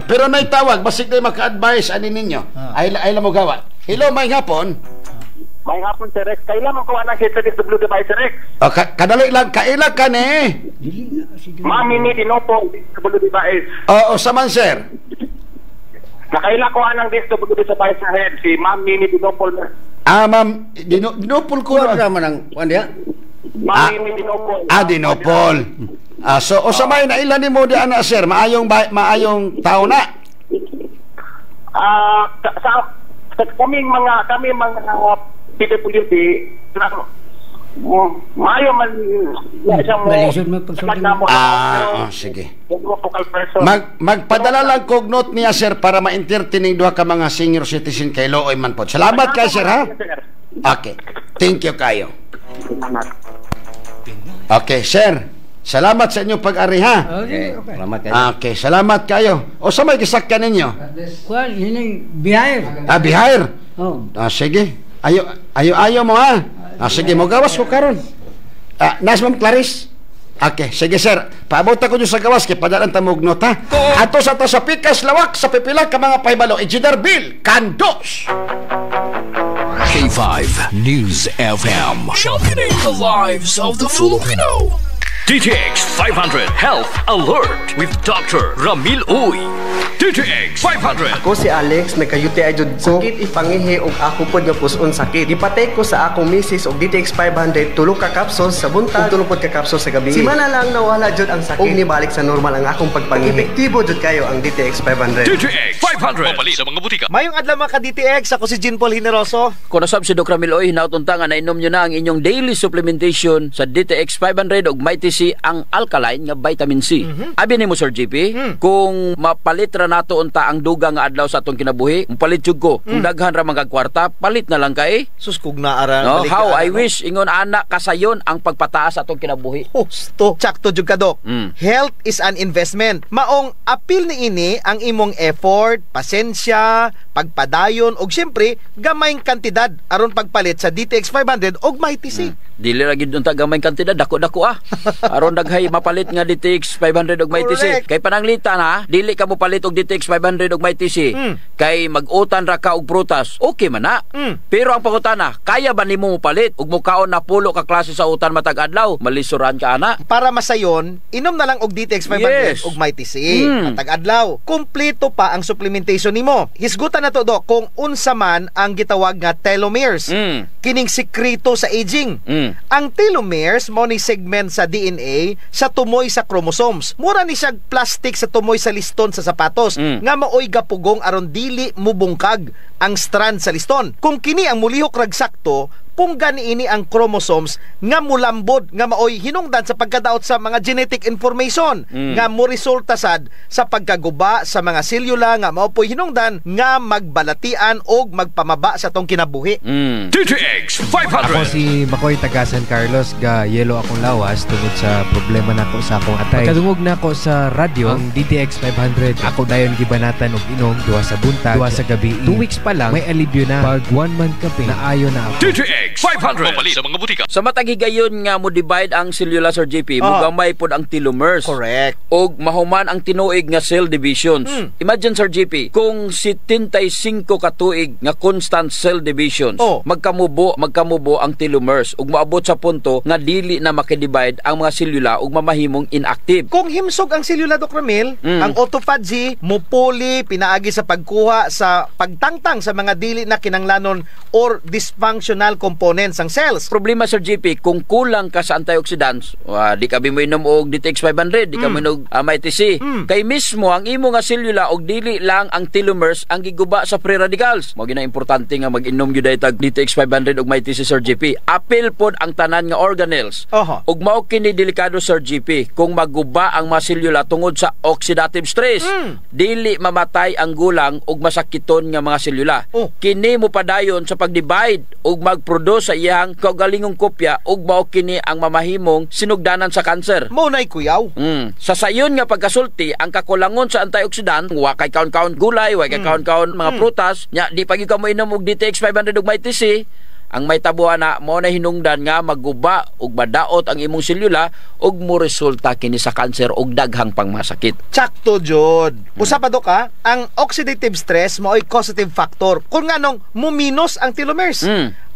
Pero nay tawag basig day maka-advise ani ninyo. Ay mo gawa. Hello, may hapon. May hapon, Sir Rex. Kailan mo kuha ng HSW by Sir Rex? Kadali lang, kailan ka ni? Mami ni Dinopol, HSW by. Saman, sir? Nakailan kuha ng HSW sa Vice Head, si Mami ni Dinopol. Ma'am, Dinopol ko na. Ano ng kuandiya? Mami ni Dinopol. Dinopol. So, samay na ilan ni mo di ana, sir? Maayong tao na? Kami mga PWD maayo man isang sige. Magpadala lang kog note niya sir para ma-entertaining duha ka mga senior citizen kay Looy man po. Salamat kay sir, ha? Okay. Thank you kayo. Okay, sir. Salamat sa inyong pag-ari, ha? Salamat kayo. Okay, salamat kayo. O sa may kisakyan ninyo? Kuan, hining bihair. Bihair? Sige. Ayo mo, ha? Sige, mo gawas ko karon. Nas Ma'am Clarice? Okay, sige sir. Paabot ako dyan sa gawas, kaya padalan tamog nota. Ato sa pikas lawak, sa pipila ka mga pahibalo. Engineer Bill Candos. K5 News FM. Sharpening the lives of the Filipino. DTX 500 Health Alert with Dr. Ramil Uy. DTX 500. Ako si Alex, nagka-UTI jud ko. Sakit ipangihi og ako pod nga puson sakit. Gipatay ko sa akong misis og DTX 500 tulo ka capsules sa buntag, tulo pod ka capsules sa gabi. Simana lang nawala jud ang sakit. Og nibalik sa normal ang akong pagpangihi. Epektibo jud kayo ang DTX 500. DTX 500. Mapali sa mga butika. Mayong adlaw mga ka-DTX, ako si Jean Paul Hineroso. Kung nasab si Dr. Ramil Uy, nautunta nga nainom nyo na ang inyong daily supplementation sa DTX 500 og Mighty C ang alkaline nga vitamin C. Abi nimo Sir JP, kung mapalit ra nato unta ang duga nga adlaw sa atong kinabuhi, palit jud ko. Kung daghan ra mga kwarta, palit na lang kay. Suskog na ara. No, how I wish ingon ana kasayon ang pagpataas sa atong kinabuhi. Husto. Sakto jud ka Dok. Health is an investment. Maong apil ni ini ang imong effort, pasensya, pagpadayon og syempre gamayng kantidad aron pagpalit sa DTX 500 og Mighty C. Dili ra gid unta gamayng kantidad, dako-dako aron daghay mapalit nga DTX 500 og Mighty C. Kay pananglita na, dili ka mo palit og DTX 500 og Mighty C. Kay mag-utan ra ka og prutas, okay man na. Pero ang pangutana, kaya ba nimo palit og mukaon na pulo ka klase sa utan matag adlaw? Malisuran ka ana. Para masayon, inom na lang og DTX 500 og Mighty C matag adlaw. Kompleto pa ang supplementation nimo. Hisgutan na to Dok kung unsa man ang gitawag nga telomeres. Kining sekreto sa aging. Ang telomeres mo ni segment sa DNA DNA sa tumoy sa chromosomes. Mura ni siya plastic sa tumoy sa liston sa sapatos nga maoy gapugong aron dili mubungkag ang strand sa liston. Kung kini ang mulihok rag sakto, pungga niini ang chromosomes nga mulambod nga maoy hinungdan sa pagkadaot sa mga genetic information nga mo resulta sad sa pagkaguba sa mga selula nga maopoy hinungdan nga magbalatian og magpamaba sa tong kinabuhi. DTX 500. Ako si Makoy taga San Carlos, ga yelo akong lawas tungod sa problema nako sa akong atay. Kadungog nako sa radyo ang DTX 500. Ako dayon gibanatan og inom duha sa buntag, duha sa gabi. 2 weeks pa lang may alibyo na. Pag 1 month kape na ayo na ako. DTX 500 mapalit sa mga butika. Sa matagigayon nga mo divide ang selula, Sir JP, mugamay pod ang telomeres. Correct. Og mahuman ang tinuig nga cell divisions. Imagine, Sir JP, kung 75 katuig nga constant cell divisions, magkamubo ang telomeres ug moabot sa punto nga dili na makidivide ang mga selula ug mamahimong inactive. Kung himsog ang selula, Dr. Ramil, ang autophagy mupuli pinaagi sa pagkuha sa pagtangtang sa mga dili na kinanglanon or dysfunctional components ang cells. Problema, Sir JP, kung kulang ka sa antioxidants, di ka mo inom og DTX 500, di ka mo inom MITC. Kay mismo ang imo nga selula og dili lang ang telomeres ang giguba sa free radicals. Mo gina importante nga mag-inom gyud tag DTX 500 og MITC, Sir JP. Apil pod ang tanan nga organelles. Ug mao kini delikado, Sir JP, kung maguba ang mga selula tungod sa oxidative stress. Dili mamatay ang gulang ug masakiton nga mga selula. Kini mo padayon sa pag-divide ug mag-produce sa iyang kaugalingong kopya ug mao kini ang mamahimong sinugdanan sa kanser. Mo nay kuyaw. Sa sayon nga pagkasulti, ang kakulangon sa antioxidant, wa kay kaon-kaon gulay, wa kay kaon-kaon mga prutas, nya di pagi ka mo inom og DTX 500 ug MITC, ang may tabuan na mo na hinungdan nga maguba ug madaot ang imong selula ug mo resulta kini sa kanser ug daghang pangmasakit. Sakto jud. Usa pa ka, ang oxidative stress mao'y causative factor kung nganong muminos ang telomeres.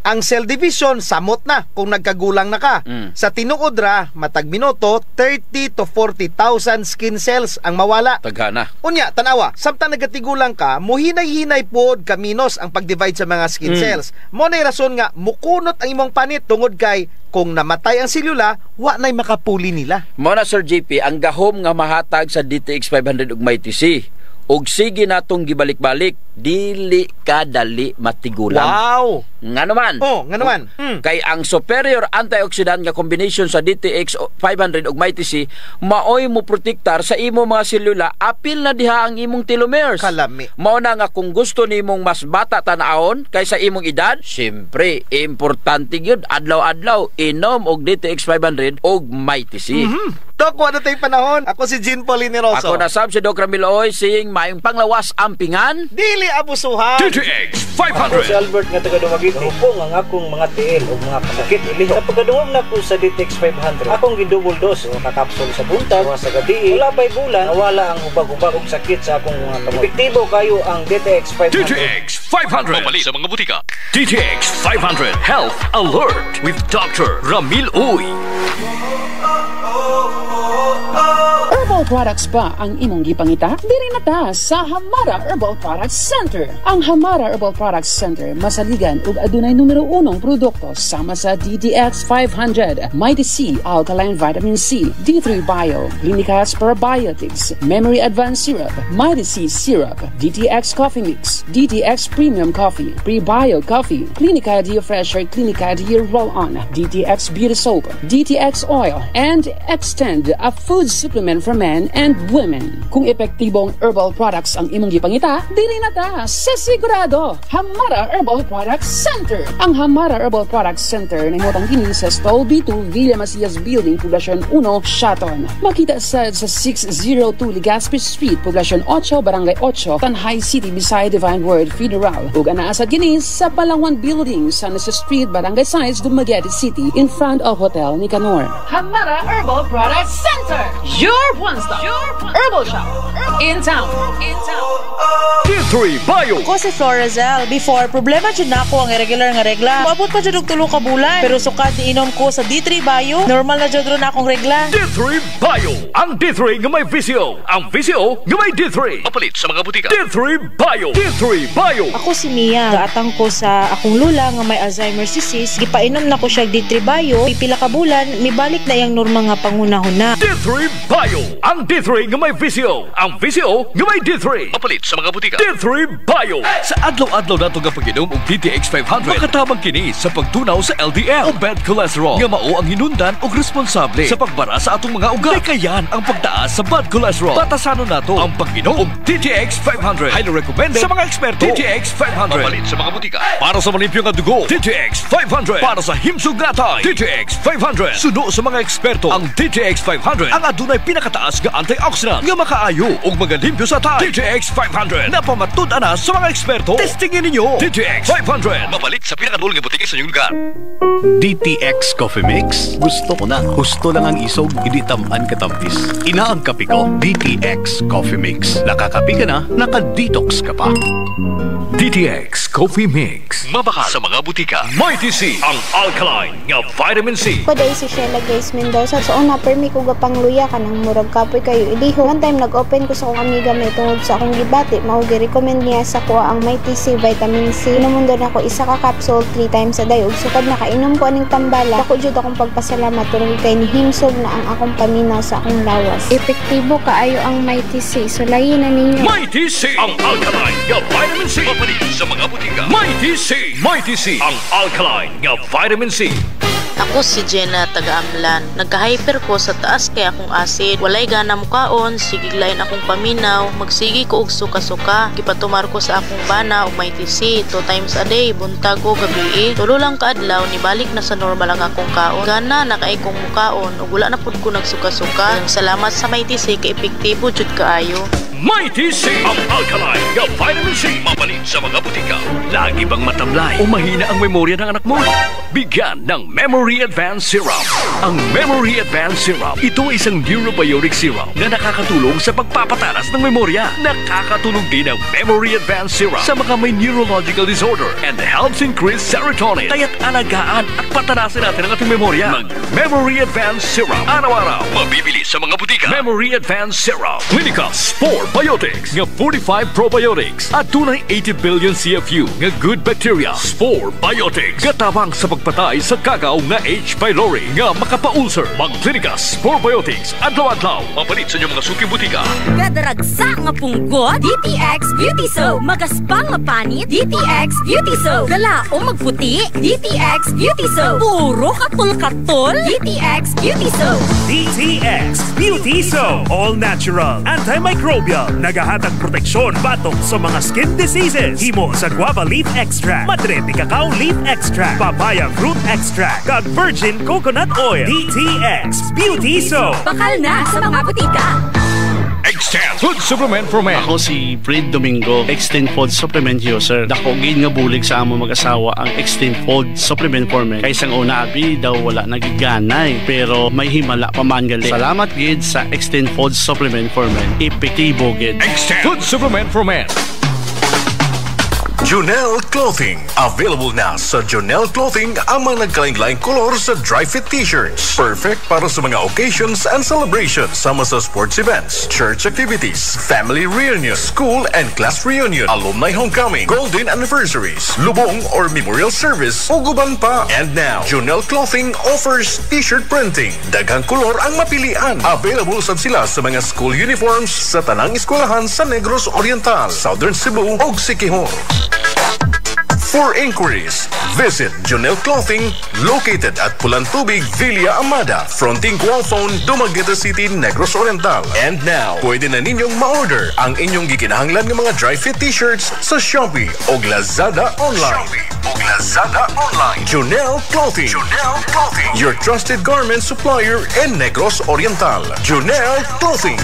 Ang cell division samot na kung nagkagulang na ka. Sa tinuod ra matag minuto 30 to 40,000 skin cells ang mawala. Taghana. Unya tanawa, samtang nagatigulang ka, muhinay-hinay pod kaminos ang pag-divide sa mga skin cells. Mo nay rason nga mukunot ang imong panit tungod kay kung namatay ang selula, wa nay makapuli nila. Mo na, Sir JP, ang gahom nga mahatag sa DTX 500 ug MITC. Og sige natong gibalik-balik, dili ka dali matigulang. Wow! Nga naman. Nga naman. Kay ang superior antioxidant nga combination sa DTX 500 ug MITC maoy mo protektar sa imo mga selula apil na diha ang imong telomeres. Kalami. Mao na nga kung gusto nimong mas bata tan-awon kaysa imong edad, syempre importante gyud adlaw-adlaw inom og DTX 500 ug MITC. Dok, wala tayong panahon. Ako si Jean Paul Generoso. Ako na si Dr. Ramil Oy, sing mayong panglawas ampingan. Dili abusuhan. DTX 500. Ako si Albert nga taga Dumaguete. Hupong ang akong mga tiil o mga kasakit ili. Sa pagkadungog na ko sa DTX 500, akong gidouble dose o kakapsul sa buntag, sa gabi. Wala pa'y bulan, nawala ang ubag-ubag og sakit sa akong mga kamot. Epektibo kayo ang DTX 500. DTX 500. Mapalit sa mga butika. DTX 500 Health Alert with Dr. Ramil Uy. Herbal products ba ang imong gipangita? Diri na ta sa Hamara Herbal Products Center. Ang Hamara Herbal Products Center masaligan ug adunay numero 1 produkto sama sa DTX 500, Mighty C, Alkaline Vitamin C, D3 Bio, Clinicas Probiotics, Memory Advanced Syrup, Mighty C Syrup, DTX Coffee Mix, DTX Premium Coffee, Prebio Coffee, Clinica Diafresher, Clinica Diar Roll-On, DTX Beauty Soap, DTX Oil, and Extend, a food supplement for men and women. Kung epektibong herbal products ang imong gipangita, dili na ta sa sigurado. Hamara Herbal Products Center. Ang Hamara Herbal Products Center nahimutang kini sa Stall B2 Villa Macias Building, Poblacion 1, Shaton. Makita sa 602 Legazpi Street, Poblacion 8, Barangay 8, Tanhay City, beside Divine Word Federal. Ug anaasad kini sa Balangwan Building, San Jose Street, Barangay Sides, Dumaguete City, in front of Hotel Nicanor. Hamara Herbal Products Center, your one Pharmasta, Herbal Shop, in town. D3 Bio. Ako si Florazel. Before, problema dyan na ako ang irregular nga regla. Maabot pa dyan og 3 ka bulan. Pero sukad inom ko sa D3 Bio, normal na dyan ron akong regla. D3 Bio. Ang D3 nga may VCO. Ang VCO nga may D3. Mapalit sa mga butika. D3 Bio. D3 Bio. Ako si Mia. Gaatang ko sa akong lula nga may Alzheimer's disease. Gipainom na ko siya D3 Bio. Pipila ka bulan, mibalik na yung normal nga pangunahon na. D3 Bio. Ang D3 nga may VCO. Ang VCO nga may D3. Mapalit sa mga butika. D3 Bio. Sa adlaw-adlaw nato nga pag-inom og DTX 500, makatabang kini sa pagtunaw sa LDL o bad cholesterol nga mao ang hinundan og responsable sa pagbara sa atong mga ugat. Kayan ang pagtaas sa bad cholesterol. Batasanon nato ang pag-inom og DTX 500. Highly recommended sa mga eksperto. DTX 500. Mapalit sa mga butika. Para sa malimpyo nga dugo, DTX 500. Para sa himsog natay, DTX 500. Suno sa mga eksperto, ang DTX 500 ang adunay pinakataas nga antioxidant nga makaayo og magalimpyo sa tay. DTX 500 na pamatud-an na sa mga eksperto. Testingin ninyo. DTX 500. Mapalit sa pinakadulong nga butika sa inyong lugar. DTX Coffee Mix. Gusto ko na. Gusto lang ang isog, hindi tamaan katampis. Ina ang kape ko, DTX Coffee Mix. Nakakape ka na, nakadetox ka pa. DTX Coffee Mix. Mabaka sa mga butika. Mighty C, ang alkaline nga vitamin C. Kuday si Sheila Grace Mendoza. So una, permi ko gapang luya ka ng murag kapoy kayo iliho. One time nag-open ko sa akong amiga may tungod sa akong gibati. Maugi-recommend niya sa kuha ang Mighty C vitamin C. Inumundon ako isa ka capsule 3 times a day. Ug sukad nakainom ko aning tambala. Ako jud akong pagpasalamat tungod kay ni himsog na ang akong paminaw sa akong lawas. Epektibo kaayo ang Mighty C. So layi na ninyo. Mighty C, ang alkaline nga vitamin C. Mapalit sa mga butika. Mighty C. Mighty C, ang alkaline nga vitamin C. Ako si Jenna taga-Amlan. Nagka-hyper ko sa taas kay akong acid. Walay gana mukaon, sigiglayin akong paminaw, magsigi ko og suka-suka. Gipatumar ko sa akong bana og Mighty C 2 times a day, buntag o gabi. Tulo lang kaadlaw nibalik na sa normal ang akong kaon. Gana nakaay kong mukaon ug wala na pud ko nagsuka-suka. Salamat sa Mighty C kay epektibo jud kaayo. Mighty C, ang alkaline nga vitamin C. Mapalit sa mga butika. Lagi bang matamlay o mahina ang memorya ng anak mo? Bigyan ng Memory Advanced Syrup. Ang Memory Advanced Syrup, ito ay isang neurobiotic syrup na nakakatulong sa pagpapatalas ng memorya. Nakakatulong din ang Memory Advanced Syrup sa mga may neurological disorder and helps increase serotonin. Kaya't alagaan at patanasin natin ang ating memorya. Mag-Memory Advanced Syrup. Araw-araw, mabibili sa mga butika. Memory Advanced Syrup. Clinical Sport Biotics nga 45 probiotics at tunay 80 billion CFU nga good bacteria. Spore Biotics katabang sa pagpatay sa kagaw nga H. pylori nga makapaulcer. Mag-Clinica Spore Biotics adlaw-adlaw mapalit sa inyong mga suking butika. Kadaragsa nga punggot DTX Beauty Soap. Magaspang nga panit DTX Beauty Soap. Dala o magputi DTX Beauty Soap. Puro katol-katol DTX Beauty Soap. DTX Beauty Soap. All natural, antimicrobial, nagahatag proteksyon batok sa mga skin diseases. Himo sa guava leaf extract, madre cacao leaf extract, papaya fruit extract, kag virgin coconut oil. DTX Beauty Soap. Bakal na sa mga butika. Extend Food Supplement for Men. Ako si Fred Domingo, Extend Food Supplement user. Dako gid nga bulig sa amo mag-asawa ang Extend Food Supplement for Men. Kaysang una abi daw wala nagiganay pero may himala pa man gali. Salamat gid sa Extend Food Supplement for Men. Epektibo gid. Extend Food Supplement for Men. Jonel Clothing. Available na sa Jonel Clothing ang mga nagkalain-laing kolor sa dry fit t-shirts. Perfect para sa mga occasions and celebrations sama sa sports events, church activities, family reunion, school and class reunion, alumni homecoming, golden anniversaries, lubong or memorial service o guban pa. And now, Jonel Clothing offers t-shirt printing. Daghang kolor ang mapilian. Available sad sila sa mga school uniforms sa tanang eskwelahan sa Negros Oriental, Southern Cebu ug Siquijor. For inquiries, visit Jonel Clothing located at Pulan Tubig, Villa Amada, fronting Qualphone, Dumaguete City, Negros Oriental. And now, pwede na ninyong ma-order ang inyong gikinahanglan ng mga dry fit t-shirts sa Shopee o Lazada online. Jonel Clothing. Jonel Clothing. Your trusted garment supplier in Negros Oriental. Jonel Clothing.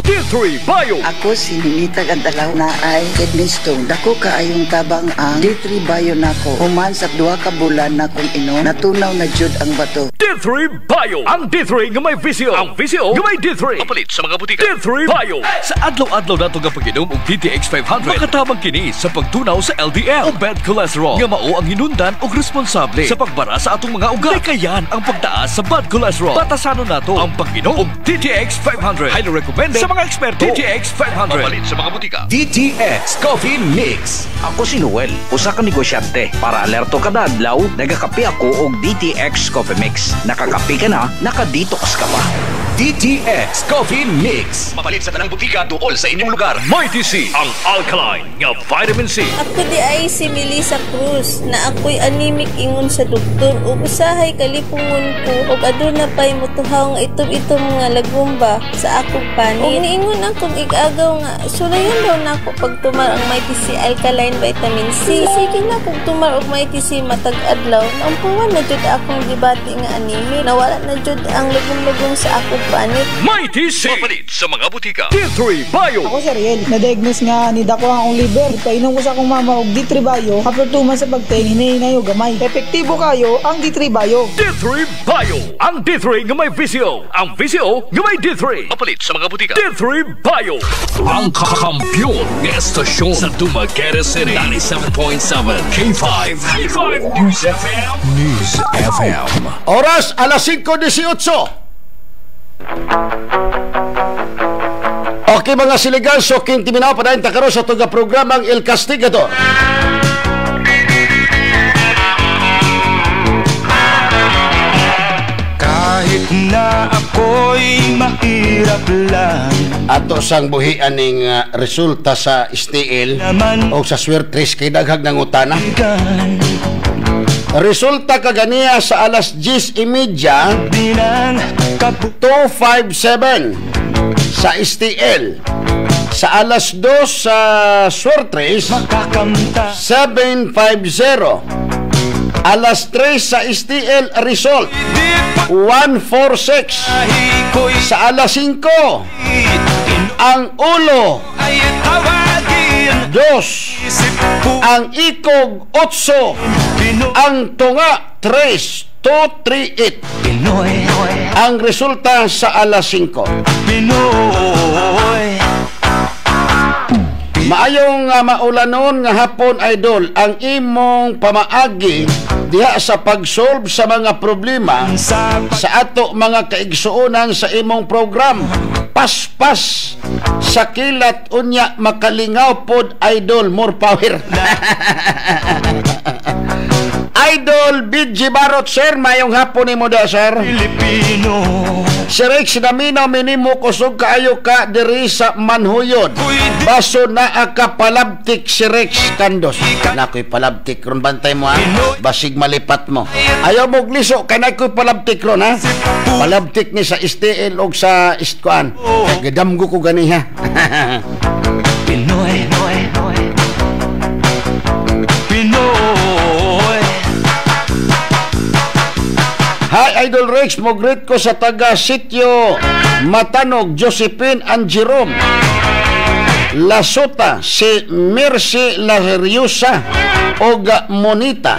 D3 Bio. Ako si Ninita Gandalaw na ay kidney stone. Dako kaayong tabang ang D3 Bio nako. Human sa 2 ka bulan na kong inom, natunaw na jud ang bato. D3 Bio. Ang D3 nga may VCO. Ang VCO nga may D3. Mapalit sa mga butika. D3 Bio. Sa adlaw-adlaw nato nga pag-inom og DTX 500, makatabang kini sa pagtunaw sa LDL o bad cholesterol nga mao ang hinundan og responsable sa pagbara sa atong mga ugat. Kayan ang pagtaas sa bad cholesterol. Batasanon nato ang pag-inom og DTX 500. Highly recommended sa mga eksperto. DTX 500. Mapalit sa mga butika. DTX Coffee Mix. Ako si Noel, usa ka negosyante. Para alerto kada adlaw, nagakape ako og DTX Coffee Mix. Nakakape ka na, nakadetox ka pa. DTX Coffee Mix. Mapalit sa tanang butika duol sa inyong lugar. Mighty C, ang alkaline nga vitamin C. Ako di ay si Melissa Cruz na ako'y anemic ingon sa doktor ug usahay kalipungon ko ug aduna pay mutuhaw nga itom-itom nga lagumba sa akong panin. Ug niingon akong igagaw nga sulayan daw nako pag tumar ang Mighty C alkaline vitamin C. Sige na kung tumar og Mighty C matag adlaw, naampuan na jud akong gibati nga anemic. Nawala na jud ang lagum-lagum sa akong panit. Mighty C. Mapalit sa mga butika. D3 Bio. Ako si Ariel. Na-diagnose nga ni dako ang liver. Painom ko sa akong mama og D3 Bio. After 2 months sa pagtayin, hinahinay og gamay. Epektibo kayo ang D3 Bio. D3 Bio. Ang D3 nga may VCO. Ang VCO nga may D3. Mapalit sa mga butika. D3 Bio. Ang kakampiyon ng estasyon sa Dumaguete City. 97.7 K5. K5 News FM. News FM. Oras alas 5:18. Okay mga siligan, so king timinaw pa dahil takaro sa tuga programang El Castigador. Kahit na ako'y mahirap lang, ato sang buhian ning resulta sa STL o sa swertres kay daghag ng utana. Resulta kaganiya sa alas 10:30, 257 sa STL. Sa alas 2 sa Swertres, 750. Alas 3 sa STL result, 146. Sa alas 5, ang ulo 2, ang ikog 8, ang tunga 3, 238. Ang resulta sa alas 5. Maayong maulanon nga hapon, idol, ang imong pamaagi diha sa pag-solve sa mga problema sa ato mga kaigsuonan sa imong program. Paspas sa kilat unya makalingaw pod, idol, more power. Idol BG Barot, sir, mayong hapon ni mo da, sir. Filipino. Si Rex naminaw minimo kusog kaayo ka diri sa Manhuyod. Baso na aka palabtik si Rex Kandos. Nakoy palabtik ron, bantay mo ha. Basig malipat mo. Ayaw mo gliso kanay koy palabtik ron ha. Palabtik ni sa STL og sa Istkuan. Gadamgo ko gani ha. Pinoy, Pinoy, Pinoy. Hi, Idol Rex, mo-greet ko sa taga Sitio Matanog, Josephine and Jerome Lasota, si Mercy Lariosa og Monita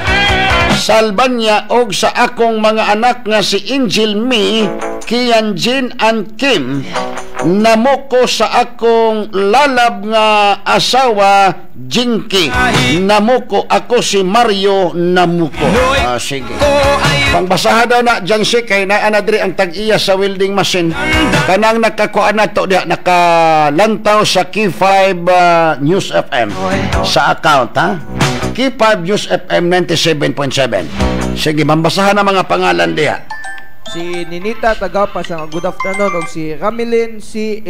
Salbanya, og sa akong mga anak nga si Angel Me, Kian Jin and Kim. Namuko sa akong lalab nga asawa Jinky. Namuko ako si Mario Namuko. Sige. Pangbasaha daw na dyan si kay na anadri ang tag-iya sa welding machine. Kanang nakakuan na to diya, nakalantaw sa K5 News FM sa account ha. K5 News FM 97.7. Sige, mambasahan na mga pangalan diya. Si Ninita Tagapa siyang good afternoon, og si Ramilin si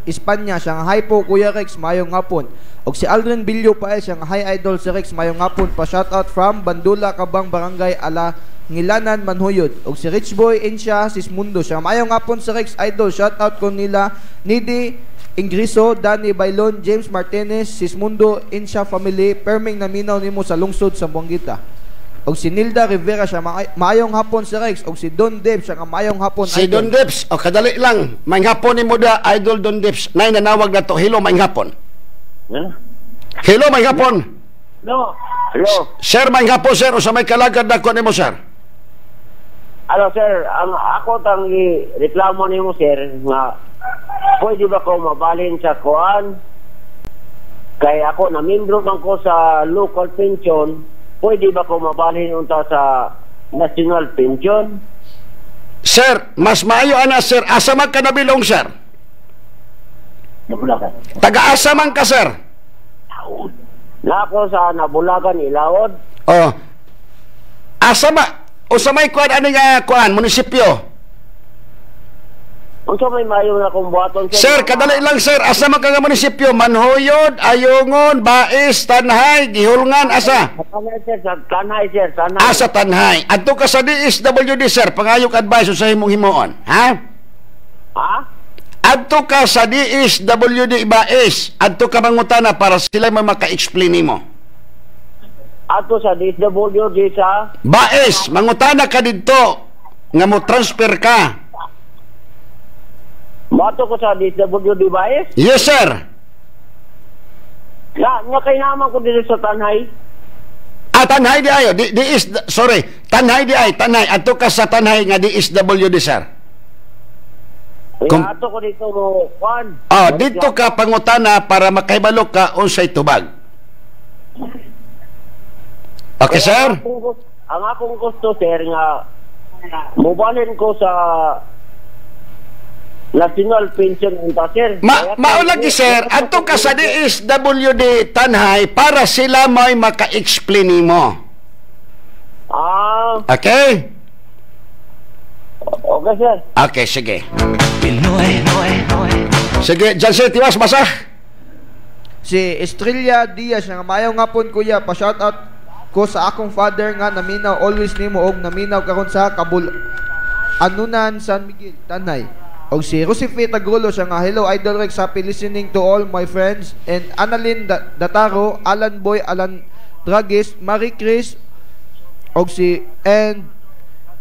Espanya siyang hi po Kuya Rex, mayong hapon. Og si Aldrin Bilyo Pael siyang hi Idol si Rex, mayong hapon. Pa shout out from Bandula, Kabang, Barangay Ala Ngilanan, Manhuyod. Og si Rich Boy Insya Sismundo siyang mayong hapon si Rex Idol. Shout out ko nila Nidi Ingriso, Danny Bailon, James Martinez, Sismundo, Insya family, perming naminaw nimo sa lungsod sa Buanguita. Og si Nilda Rivera siya mayong hapon si Rex. Og si Don Debs siya mayong hapon. Si Idol. Don Debs, o kadali lang, mayong hapon ni mo da, Idol Don Debs. Nay nanawag na to, hello mayong hapon. Yeah. Hello mayong hapon. No. Hello. Sir, may hapon sir, o sa may kalagad na kuan nimo sir? Hello sir, ako tang reklamo nimo sir nga pwede ba ko mabalhin sa kuan? Kaya ako na membro man ko sa local pension, pwede ba ko mabalhin unta sa national pension? Sir, mas maayo ana sir, asa man ka nabilong sir? Nabulagan. Taga-asa man ka sir? Na ako sa Nabulagan, Ilaod. Oh. Asa ba? O sa may kuan ani nga kuan munisipyo? Unsa may mayo na kong buhaton sir? Kadali lang sir, asa man ka nga munisipyo? Manhoyod, Ayungon, Bais, Tanhay, Gihulngan, asa? Tanhay sir, Tanhay sir, Tanhay. Asa Tanhay. Adto ka sa DSWD sir, pangayok advice sa imong himuon, ha? Ha? Adto ka sa DSWD Bais, adto ka mangutana para sila may maka-explain nimo. Ato sa DSWD sa Bais, mangutana ka dito nga mo transfer ka. Mato ko sa DSWD Bais? Yes sir. Nga kay naman ko dito sa Tanhay. Tanhay di ayo, Tanhay di ay, Tanhay, adto ka sa Tanhay nga DSWD sir. Ato ko dito mo kuan. Dito ka pangutana para makahibalo ka unsay tubag. Okay, sir? Ang akong gusto, sir, nga mubalin ko sa national pension unta, sir. Maulagi, sir, adto ka sa DSWD Tanhay para sila may maka-explain mo. Okay? Okay, sir. Okay, sige. Sige, dyan sir, tiwas, basa. Si Estrella Diaz, nga mayaw nga po kuya, pa-shoutout ko sa akong father nga naminaw always nimo og naminaw karon sa Anunan, San Miguel, Tanay. Og si Rosefe Tagulo siya nga hello Idol Rex, happy listening to all my friends, and Annalyn Dataro, Alan Boy, Alan Dragis, Marie Chris, og si and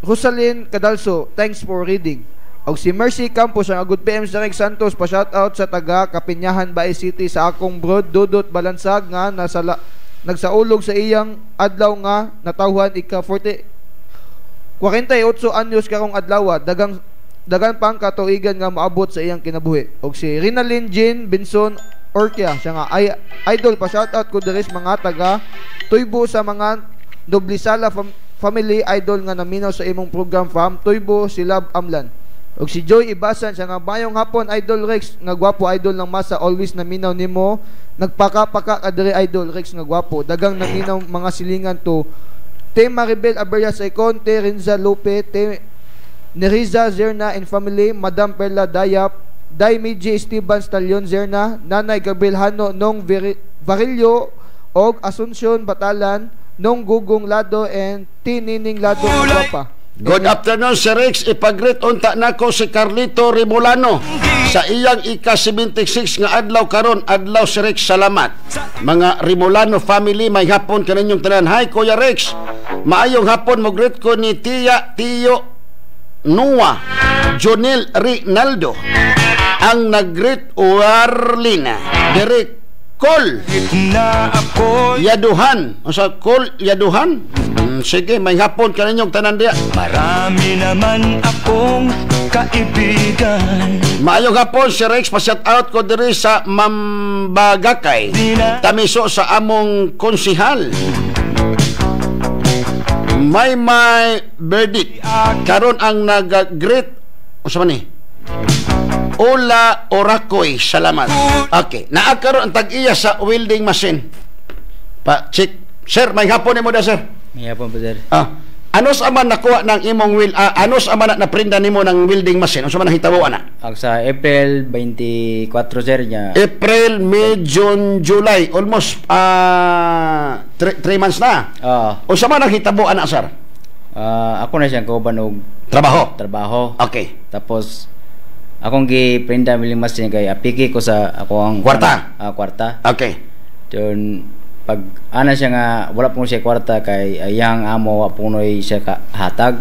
Rosalyn Cadalso, thanks for reading. Og si Mercy Campos siya nga good PM sa Rex Santos, pa shoutout sa taga Kapinyahan, Bae City, sa akong brod Dudot Balansag nga nagsaulog sa iyang adlaw nga natawhan ika 48 anyos karong adlaw, dagan pang katuigan nga maabot sa iyang kinabuhi. Og si Rinalyn Jean Benson Orkia siya nga idol, pa shoutout ko diri mga taga Tuybo sa mga Doblisala family, idol nga naminaw sa imong program from Tuybo, Silab, Amlan. Og si Joy Ibasan siya nga mayong hapon Idol Rex, nga gwapo idol ng masa, always naminaw nimo, nagpaka-paka kadiri Idol Rex nga gwapo, dagang naminaw mga silingan to Te Maribel Aberia Saiconte, Renza Lope, Te Neriza Zerna and family, Madam Perla Dayap, Day Miji Esteban Stallion Zerna, Nanay Gabriel Hano Nong Varillo og Asuncion Batalan, Nong Gugong Lado and Tinining Lado nga gwapa. Good afternoon, Sir Rex. Ipag-greet unta nako si Carlito Rimolano sa iyang ika-76 nga adlaw karon. Adlaw, Sir Rex, salamat. Mga Rimolano family, may hapon kaninyong tanan. Hi, Kuya Rex. Maayong hapon mo greet ko ni Tiyo Noah Jonel Rinaldo. Ang nag-greet Warlina Derek Col Yaduhan. O sa Col Yaduhan? Sige, may hapon ka ninyong tanan diya. Marami naman akong kaibigan. Maayong hapon, si Rex, pa-shout out ko diri sa Mambagakay, Tamiso sa among konsihal. May verdict. Karon ang nag-greet o sa mani? Ola Oracoy, salamat. Okay, naakaroon ang tag-iya sa welding machine. Pa-check. Sir, may hapon mo da, sir. May hapon po, sir. Ano sa man nakuha ng imong ano sa man na-prinda nimo ng welding machine? Ano sa man nahitabo ana? Sa April 24, sir, niya. April, May, June, July, almost 3 months na. O sa man nahitabo ana, sir? Ako na siyang kauban og trabaho. Okay. Tapos akong gi-prinda welding machine kay apiki ko sa akong kwarta. Kwarta. Okay. Dun pag ana siya nga wala po siya kwarta kay ayang amo wa punoy siya hatag.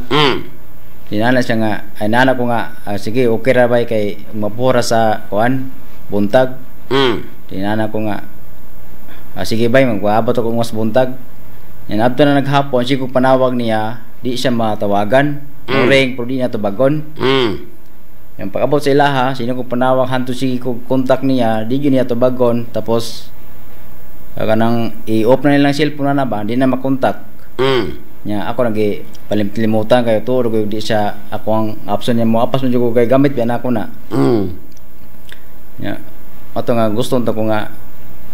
Dinala siya nga ay nana ko nga sige okay ra bay kay mapura sa kuan buntag. Dinana ko nga sige bay magpaabot ko mas buntag. Yan, after na naghapon, siya ko panawag niya, di siya matawagan. Ring, pero di niya tabagon. Yan, pag-abot sa ilaha, sino ko panawag, hanto sige ko contact niya, di yun niya tabagon. Tapos, kanang i-off na nilang cellphone na ba, di na makontak. Nya ako nagi palimutan kayo turo ko di siya ako ang option niya mo apas mo ko kay gamit ba na ako na. Nya ato nga gusto nto ko nga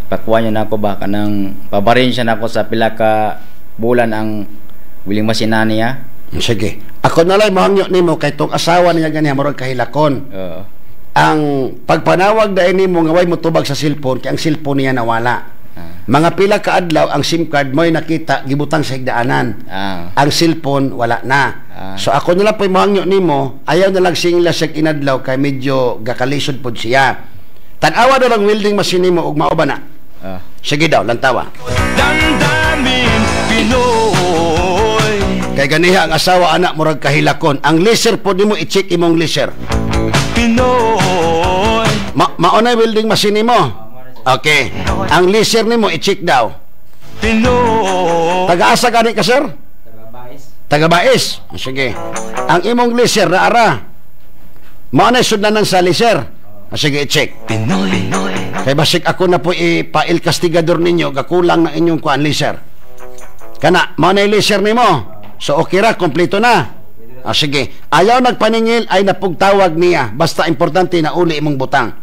pakuha niya na ako ba kanang pabarin siya na ako sa pila ka bulan ang willing masina niya. Sige. Ako na lang mahangyo nimo kay tong asawa niya ganiya murag kahilakon. Ang pagpanawag dai nimo nga way mo tubag sa cellphone kay ang cellphone niya nawala. Mga pila ka adlaw ang SIM card mo'y nakita gibutang sa higdaanan. Ang cellphone wala na. So ako nila po'y mahangyo nimo, ayaw na lang singla sa inadlaw kay medyo gakalisod pod siya. Tan-awa daw lang welding machine nimo ug mao ba na? Sige daw, lantawa. Damdamin Pinoy. Kay ganiha ang asawa anak murag kahilakon. Ang laser pod nimo i-check imong laser. Pinoy. Maunay welding machine nimo. Okay. Ang laser nimo i-check daw. Pinoy. Taga-asa gani ka, sir? Taga-Bais. Sige. Ang imong laser na ara. Mao na sudlanan sa laser. Sige, i-check. Pinoy. Kay basik ako na po ipail kastigador ninyo gakulang na inyong kuan laser. Kana, mao na laser nimo. So okay ra, kompleto na. Sige. Ayaw nagpaningil ay napugtawag niya. Basta importante na uli imong butang.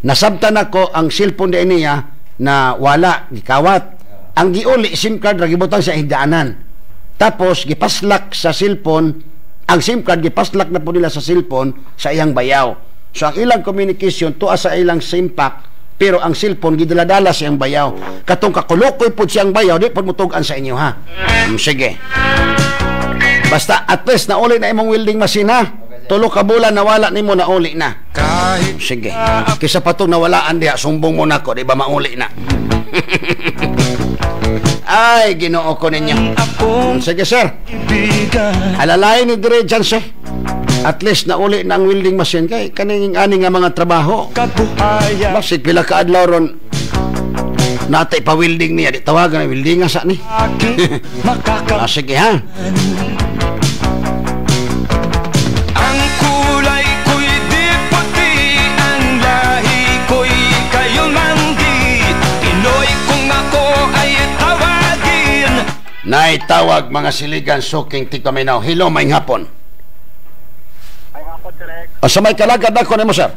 Nasabtan ako ang cellphone din niya na wala, gikawat. Ang giuli, SIM card, gibutang sa higdaanan. Tapos, gipaslak sa cellphone, ang SIM card, gipaslak na po nila sa cellphone sa iyang bayaw. So, ang ilang communication, tuwa sa ilang SIM pack, pero ang cellphone, gidaladala sa iyang bayaw. Katong kakulokoy po siyang bayaw, di po mutugan sa inyo, ha? Sige. Basta, at least, nauli na imong welding machine, ha? Tulo ka bulan nawala nimo na uli na. Sige. Kisa pa itong nawalaan diha, sumbong mo na ko, di ba mauli na? Ay, Ginoo ko ninyo. Sige, sir. Alalay ni dire dyan, sir. At least nauli na ang welding machine kay kaning ani nga mga trabaho. Basig pila ka adlaw ron natay pa welding niya, di tawagan na welding nga sa ni. Sige, ha? Naitawag mga siligan suking tigpaminaw. Hello, may hapon. May hapon, direct. O sa may kalagad ako nimo, sir.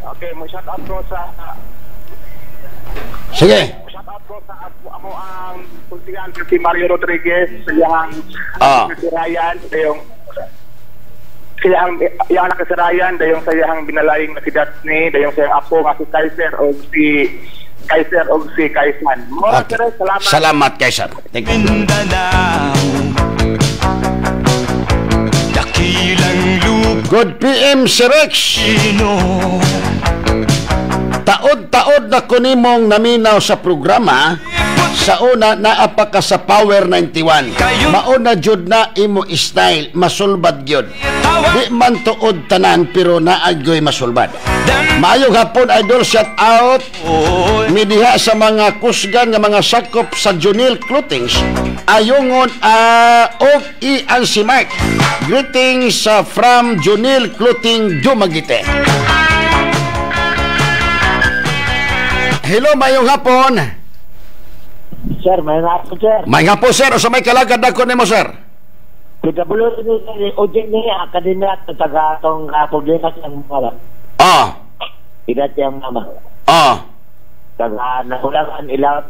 Okay, mo shout out ko sa... Sige. Shout out ko sa amo ang pultihan si Mario Rodriguez sa iyang kasirayan, yung iyang nakasirayan, dayong sa iyang binalaying na si Daphne, dayong sa iyang apo nga si Kaiser o si Kaisan. Okay. Salamat, Kaisan. Thank you. Good PM, Sir Rex. Taod-taod na kunimong naminaw sa programa. Sa una, naapaka sa Power 91. Mauna jud na imo style, masulbad gyud. Di man tuod tanan, pero naagyoy masulbad. Maayong hapon, idol, shout out. Midiha sa mga kusgan nga mga sakop sa Junil Clothings. Ayungon og ian si Mike. Greetings from Junil Clothing, Dumaguete. Hello, maayong hapon. Sir, may hapon, sir. May hapon, sir. O sa may kalagad ako nimo, sir? Pagkabulo ni Ojeng niya, akademya at taga-atong problema siyang mama. Igat siyang mama. Taga-nakulangan ilang...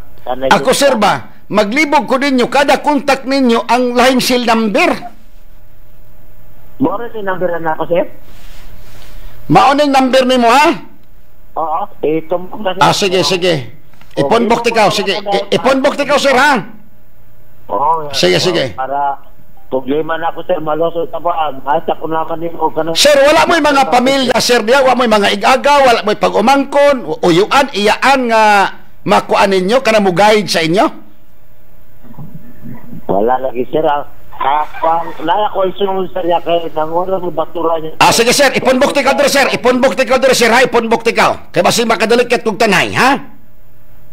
Ako, sir ba? Maglibog ko ninyo, kada kontak ninyo ang line seal number. Mora yung number na ako, sir? Maoning number nimo, ha? Oo. Sige, sige. Iponbok tikaw, sige. Iponbok tikaw, sir, ha? Oo. Sige, sige. Para problema na ako, sir, malosod ka ba? Hasta ko naman nimo ka na. Sir, wala mo'y mga pamilya, sir, diya. Wala mo'y mga igaga, wala mo'y pag-umangkon, uyuan, iyaan nga makuan ninyo, ka na mo guide sa inyo? Wala lagi, sir, ha? Naya ko isunod sa niya kaya nangura mo batura niya. Sige, sir, iponbok tikaw dire, sir. Iponbok tikaw dire, sir, ha? Iponbok tikaw. Kaya basi makadalikit kong tanay, ha?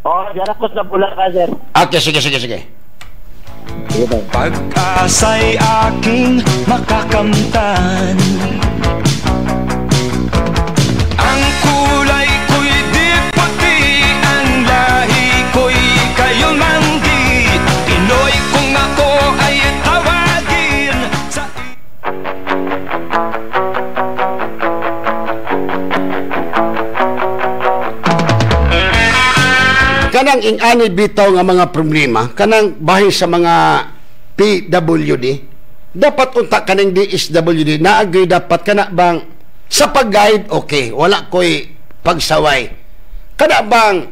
Diyan ako sa Bulacan, sir. Okay, sige, sige, sige. Pag-asa'y aking makakamtan, ang kulay ko'y di puti, ang lahi ko'y kayo manggi, Pinoy kung ako ay tawagin sa... Kanang ingani bitaw nga mga problema, kanang bahin sa mga PWD, dapat unta kanang DSWD, naagay dapat kana bang sa pag-guide, okay, wala ko'y pagsaway. Kana bang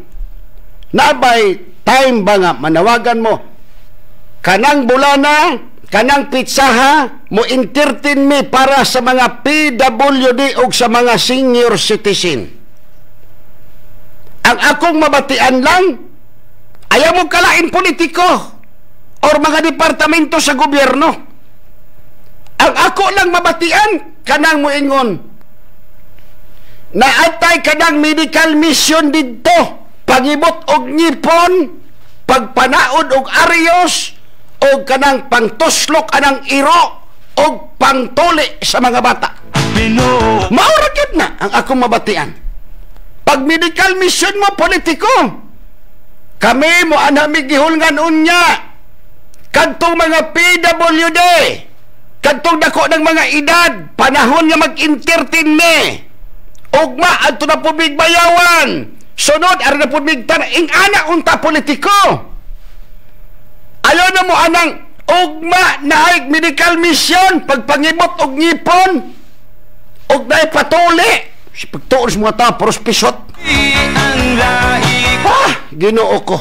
naabay time ba nga manawagan mo, kanang bulana, kanang pitsaha, mo entertain me para sa mga PWD o sa mga senior citizen. Ang akong mabatian lang, ayaw mo kalain politiko or mga departamento sa gobyerno. Ang ako lang mabatian, kanang moingon, naatay kanang medical mission dito, pangibot og ngipon, pagpanaod og arios, og kanang pangtuslok anang iro, og pangtuli sa mga bata. Mauragid na ang akong mabatian. Pag medical mission mo, politiko, kami mo anamig gihulngan unya, kadtong mga PWD, kadtong dako ng mga edad, panahon nga mag-entertain me, ugma, adto na po bayawan, sunod, ari na po ing anak unta politiko. Ayaw na mo anang, ugma, naig medical mission, pagpangibot og ngipon, og naay patuli, si pagtuon sa mga tao, paros pisot. Ginoo ko.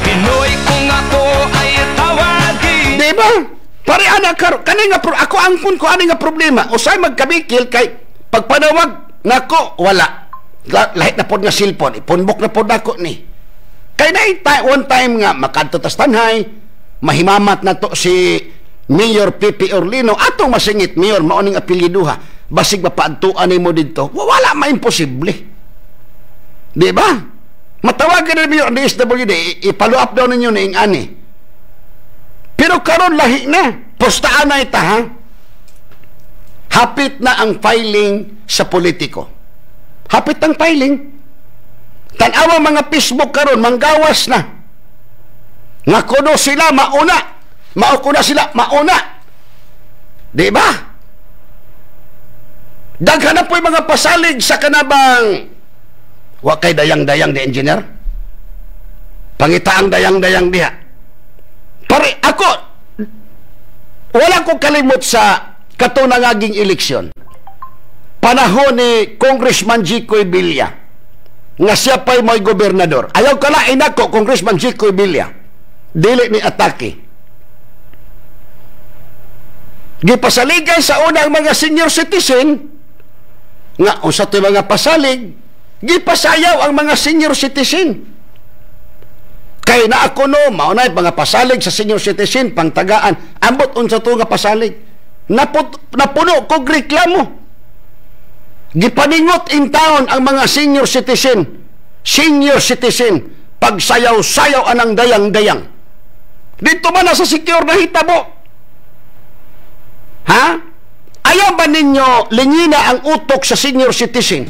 Pinoy kung ako ay tawagin. Diba? Pare anak kani nga ako angkon ko ani nga problema. Usay magkabikil kay pagpanawag nako wala. Lahit na pod nga cellphone, ipunbok na pod nako ni. Kay na one time nga makadto tas tanhay, mahimamat na to si Mayor Pepe Orlino atong masingit mayor mao ning apelyiduha. Basig mapaadtuan nimo didto. Wala maimposible. Di ba? Matawagan na mayor ni SWD, ipalo up daw ninyo na ingani. Pero karon lahi na. Postaan na ita, ha? Hapit na ang filing sa politiko. Hapit ang filing. Tanawa mga Facebook karon manggawas na. Nga kuno sila mauna. Maukuna sila mauna. Di ba? Daghan na po yung mga pasalig sa kanabang wa kay dayang-dayang di engineer. Pangitaang dayang-dayang diha. Pare, ako, wala ko kalimot sa katunangaging eleksyon. Panahon ni Congressman Jicoy Villa, nga siya pa'y may gobernador. Ayaw kalain ako, Congressman Jicoy Villa. Dili ni atake. Gipasaligay sa unang mga senior citizen, nga usa to'y mga pasalig, gipasayaw ang mga senior citizen. Kay na ako no, maunay mga pasalig sa senior citizen, pangtagaan, ambot unsa to nga pasalig. Napuno kog reklamo. Gipaningot in town ang mga senior citizen, pagsayaw-sayaw anang dayang-dayang. Dito man na sa secure na hitabo. Ha? Ayaw ba ninyo lingina ang utok sa senior citizen?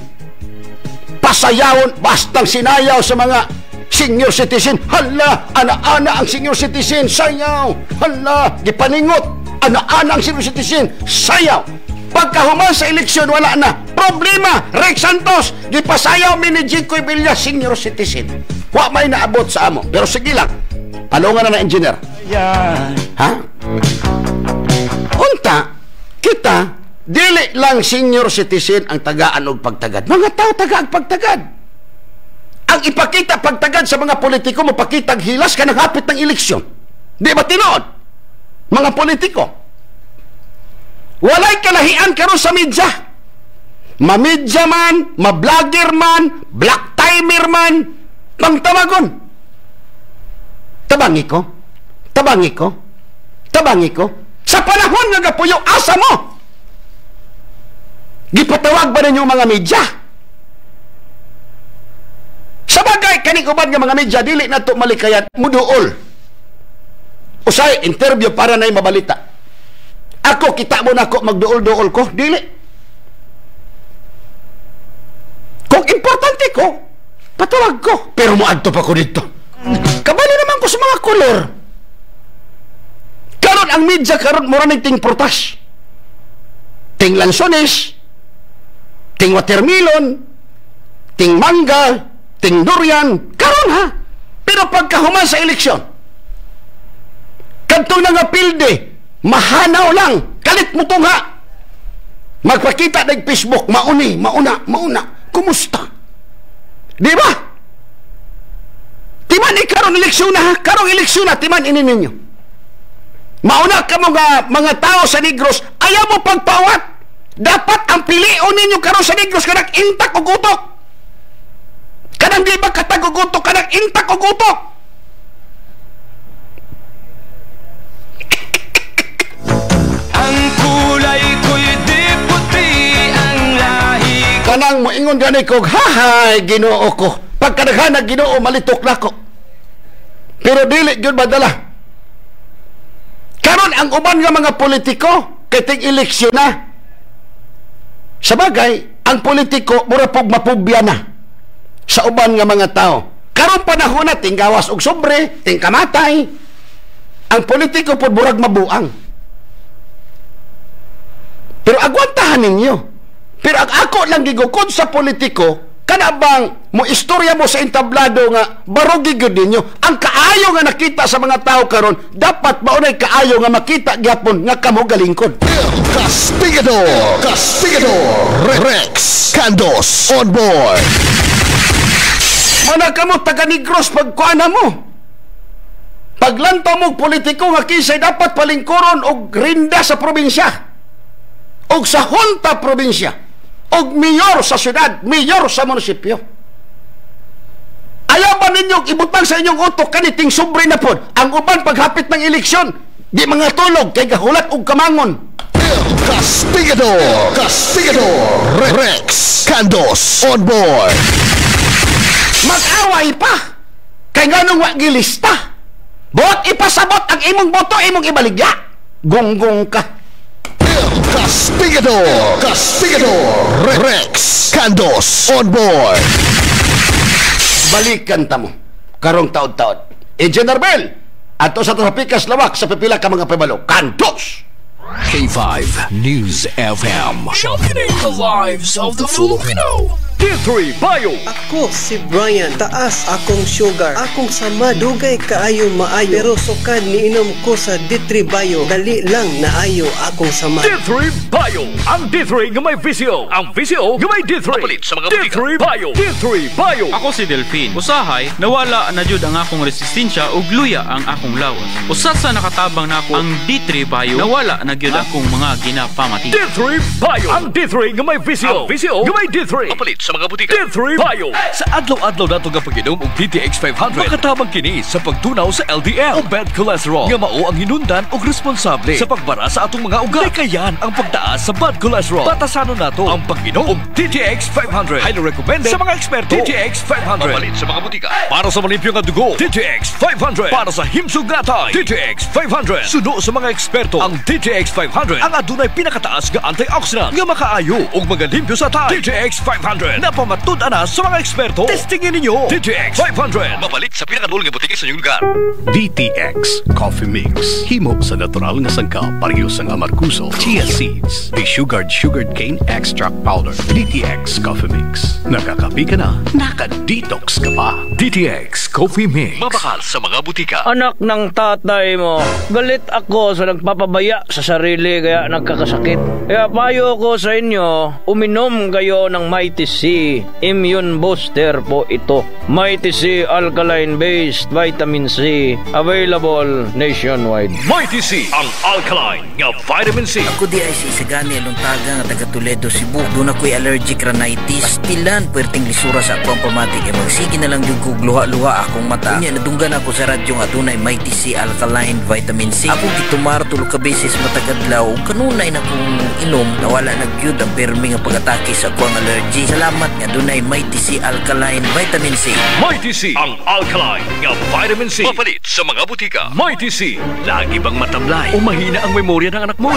Pasayawon, bastang sinayaw sa mga senior citizen. Hala, ana-ana ang senior citizen, sayaw. Hala, gipaningot, ana-ana ang senior citizen, sayaw. Pagkahuman sa eleksyon, wala na. Problema, Rex Santos, gipasayaw mi ni Jicoy Villa, senior citizen. Wa may naabot sa amo. Pero sige lang, palungan na engineer. Ha? Unta, kita, dili lang senior citizen ang tagaan og pagtagad. Mga tao taga ang pagtagad. Ang ipakita pagtagad sa mga politiko, mapakitag hilas ka hapit ng eleksyon. Di ba tinood? Mga politiko. Walay kalahian karon sa media. Mamidya man, mablogger man, black timer man, pangtawagon. Tabangi ko. Sa panahon nga gapuyo, asa mo? Gipatawag ba ninyo mga media? Sa bagay, kaning ubad nga mga media, dili na to malikayan, muduol. Usay interview para na mabalita. Ako, kita mo na ako magduol-duol ko, dili. Kung importante ko, patawag ko. Pero muadto pa ko dito. Kabalo naman ko sa mga kolor. Karon ang media karon mura ng ting prutas. Ting lansones, ting watermelon, ting mangga, ting durian, karon ha. Pero pagkahuman sa eleksyon, kadto na nga pilde, mahanaw lang, kalit mo tungha. Magpakita ng Facebook, mauna. Kumusta? Di ba? Timan karon eleksyon na ha, karong eleksyon na, timan ini ninyo. Mauna ka mga tao sa Negros, ayaw mo pagpawat. Dapat ang pilion ninyo karon sa Negros, kanang intak o gutok. Kanang di ba katagugutok, kanang intak o gutok. Ang kulay ko'y di puti, ang lahi kanang moingon ganay ko, hahay, Ginoo ko. Pagkadaghan na Ginoo, malitok na ko. Pero dili yun madala. Karon ang uban nga mga politiko, kay ting eleksyon na. Sa bagay, ang politiko, mura pog mapubya na sa uban nga mga tao. Karon panahon na, ting gawas og sobre, ting kamatay. Ang politiko po burag mabuang. Pero agwantahan ninyo. Pero ang ako lang gigukod sa politiko, kanabang mo istorya mo sa entablado nga barugi gyud ninyo. Ang kaayo nga nakita sa mga tao karon, dapat maunay kaayo nga makita gyapon nga kamo galingkod. Castigador Rex Candos on board. Mana kamo taga Negros pagkuana mo. Paglantaw mo politiko nga kisay dapat palingkuron og rinda sa probinsya. Og sa Junta probinsya. Og mayor sa syudad, mayor sa munisipyo. Ayaw ba ninyong ibutang sa inyong utok kaniting sobre na pod? Ang uban paghapit ng eleksyon, di mga tulog kay gahulat og kamangon. Castigador Rex Candos on board. Mag-away pa kay nganong wa gilista. Buot ipasabot ang imong boto, imong ibaligya. Gonggong ka. Castigador Rex Candos on board. Balikan ta mo karong taod-taod. Engineer Bell, ato sa Trapikas Lawak sa pipila ka mga pabalo. Candos! K5 News FM. Championing the lives of the Filipino. D3 Bio. Ako si Brian, taas akong sugar, akong sama dugay kaayo maayo, pero sukad niinom ko sa D3 Bio, dali lang naayo akong sama. D3 Bio, ang D3 nga may visio, ang visio nga may D3. Papalit sa mga D3 Bio. D3 Bio. Ako si Delphine. Usahay, nawala na jud ang akong resistensya ug luya ang akong lawas. Usa sa nakatabang nako ang D3 Bio, nawala na gyud akong mga ginapamati. D3 Bio, ang D3 nga may visio, ang visio nga may D3. Papalit sa mga butika. D3 Bio. Sa adlaw-adlaw nato nga pag-inom og DTX 500, makatabang kini sa pagtunaw sa LDL o bad cholesterol nga mao ang hinundan og responsable sa pagbara sa atong mga ugat. Kayan ang pagtaas sa bad cholesterol. Batasanon nato ang pag-inom og DTX 500. Highly recommended sa mga eksperto. DTX 500. Papalit sa mga butika. Para sa malimpyo nga dugo, DTX 500. Para sa himsog natay, DTX 500. Suno sa mga eksperto, ang DTX 500 ang adunay pinakataas nga antioxidant nga makaayo og magalimpyo sa tay. DTX 500 na pamatud-ana sa mga eksperto. Testingin ninyo DTX 500. Mabalit sa pinakadul nga butika sa inyong lugar. DTX Coffee Mix. Himo sa natural nga sangka, pareho sa amarkuso, chia seeds, sugared cane extract powder. DTX Coffee Mix. Nakakapi ka na, naka-detox ka pa. DTX Coffee Mix. Mabakal sa mga butika. Anak ng tatay mo, galit ako sa nagpapabaya sa sarili kaya nagkakasakit. Kaya payo ko sa inyo, uminom kayo ng Mighty C Immune Booster po ito. Mighty C Alkaline-based Vitamin C, available nationwide. Mighty C, ang alkaline nga Vitamin C. Ako di ay si Isagani Aluntaga nga taga Toledo, Cebu. Doon ako'y allergic rhinitis. Pastilan, puwerteng lisura sa akong pamatik. E magsige na lang yung kog luha-luha akong mata. Unya, nadunggan ako sa radyo nga doon ay Mighty C Alkaline Vitamin C. Ako gitumar tulog ka beses matagadlaw. Kanunay na kong inom, nawala na gyud ang permi nga pag-atake sa akong allergy. Salamat nga dunay Mighty C Alkaline Vitamin C. Mighty C, ang alkaline nga vitamin C. Mapalit sa mga butika. Mighty C, lagi bang matamlay o mahina ang memorya ng anak mo?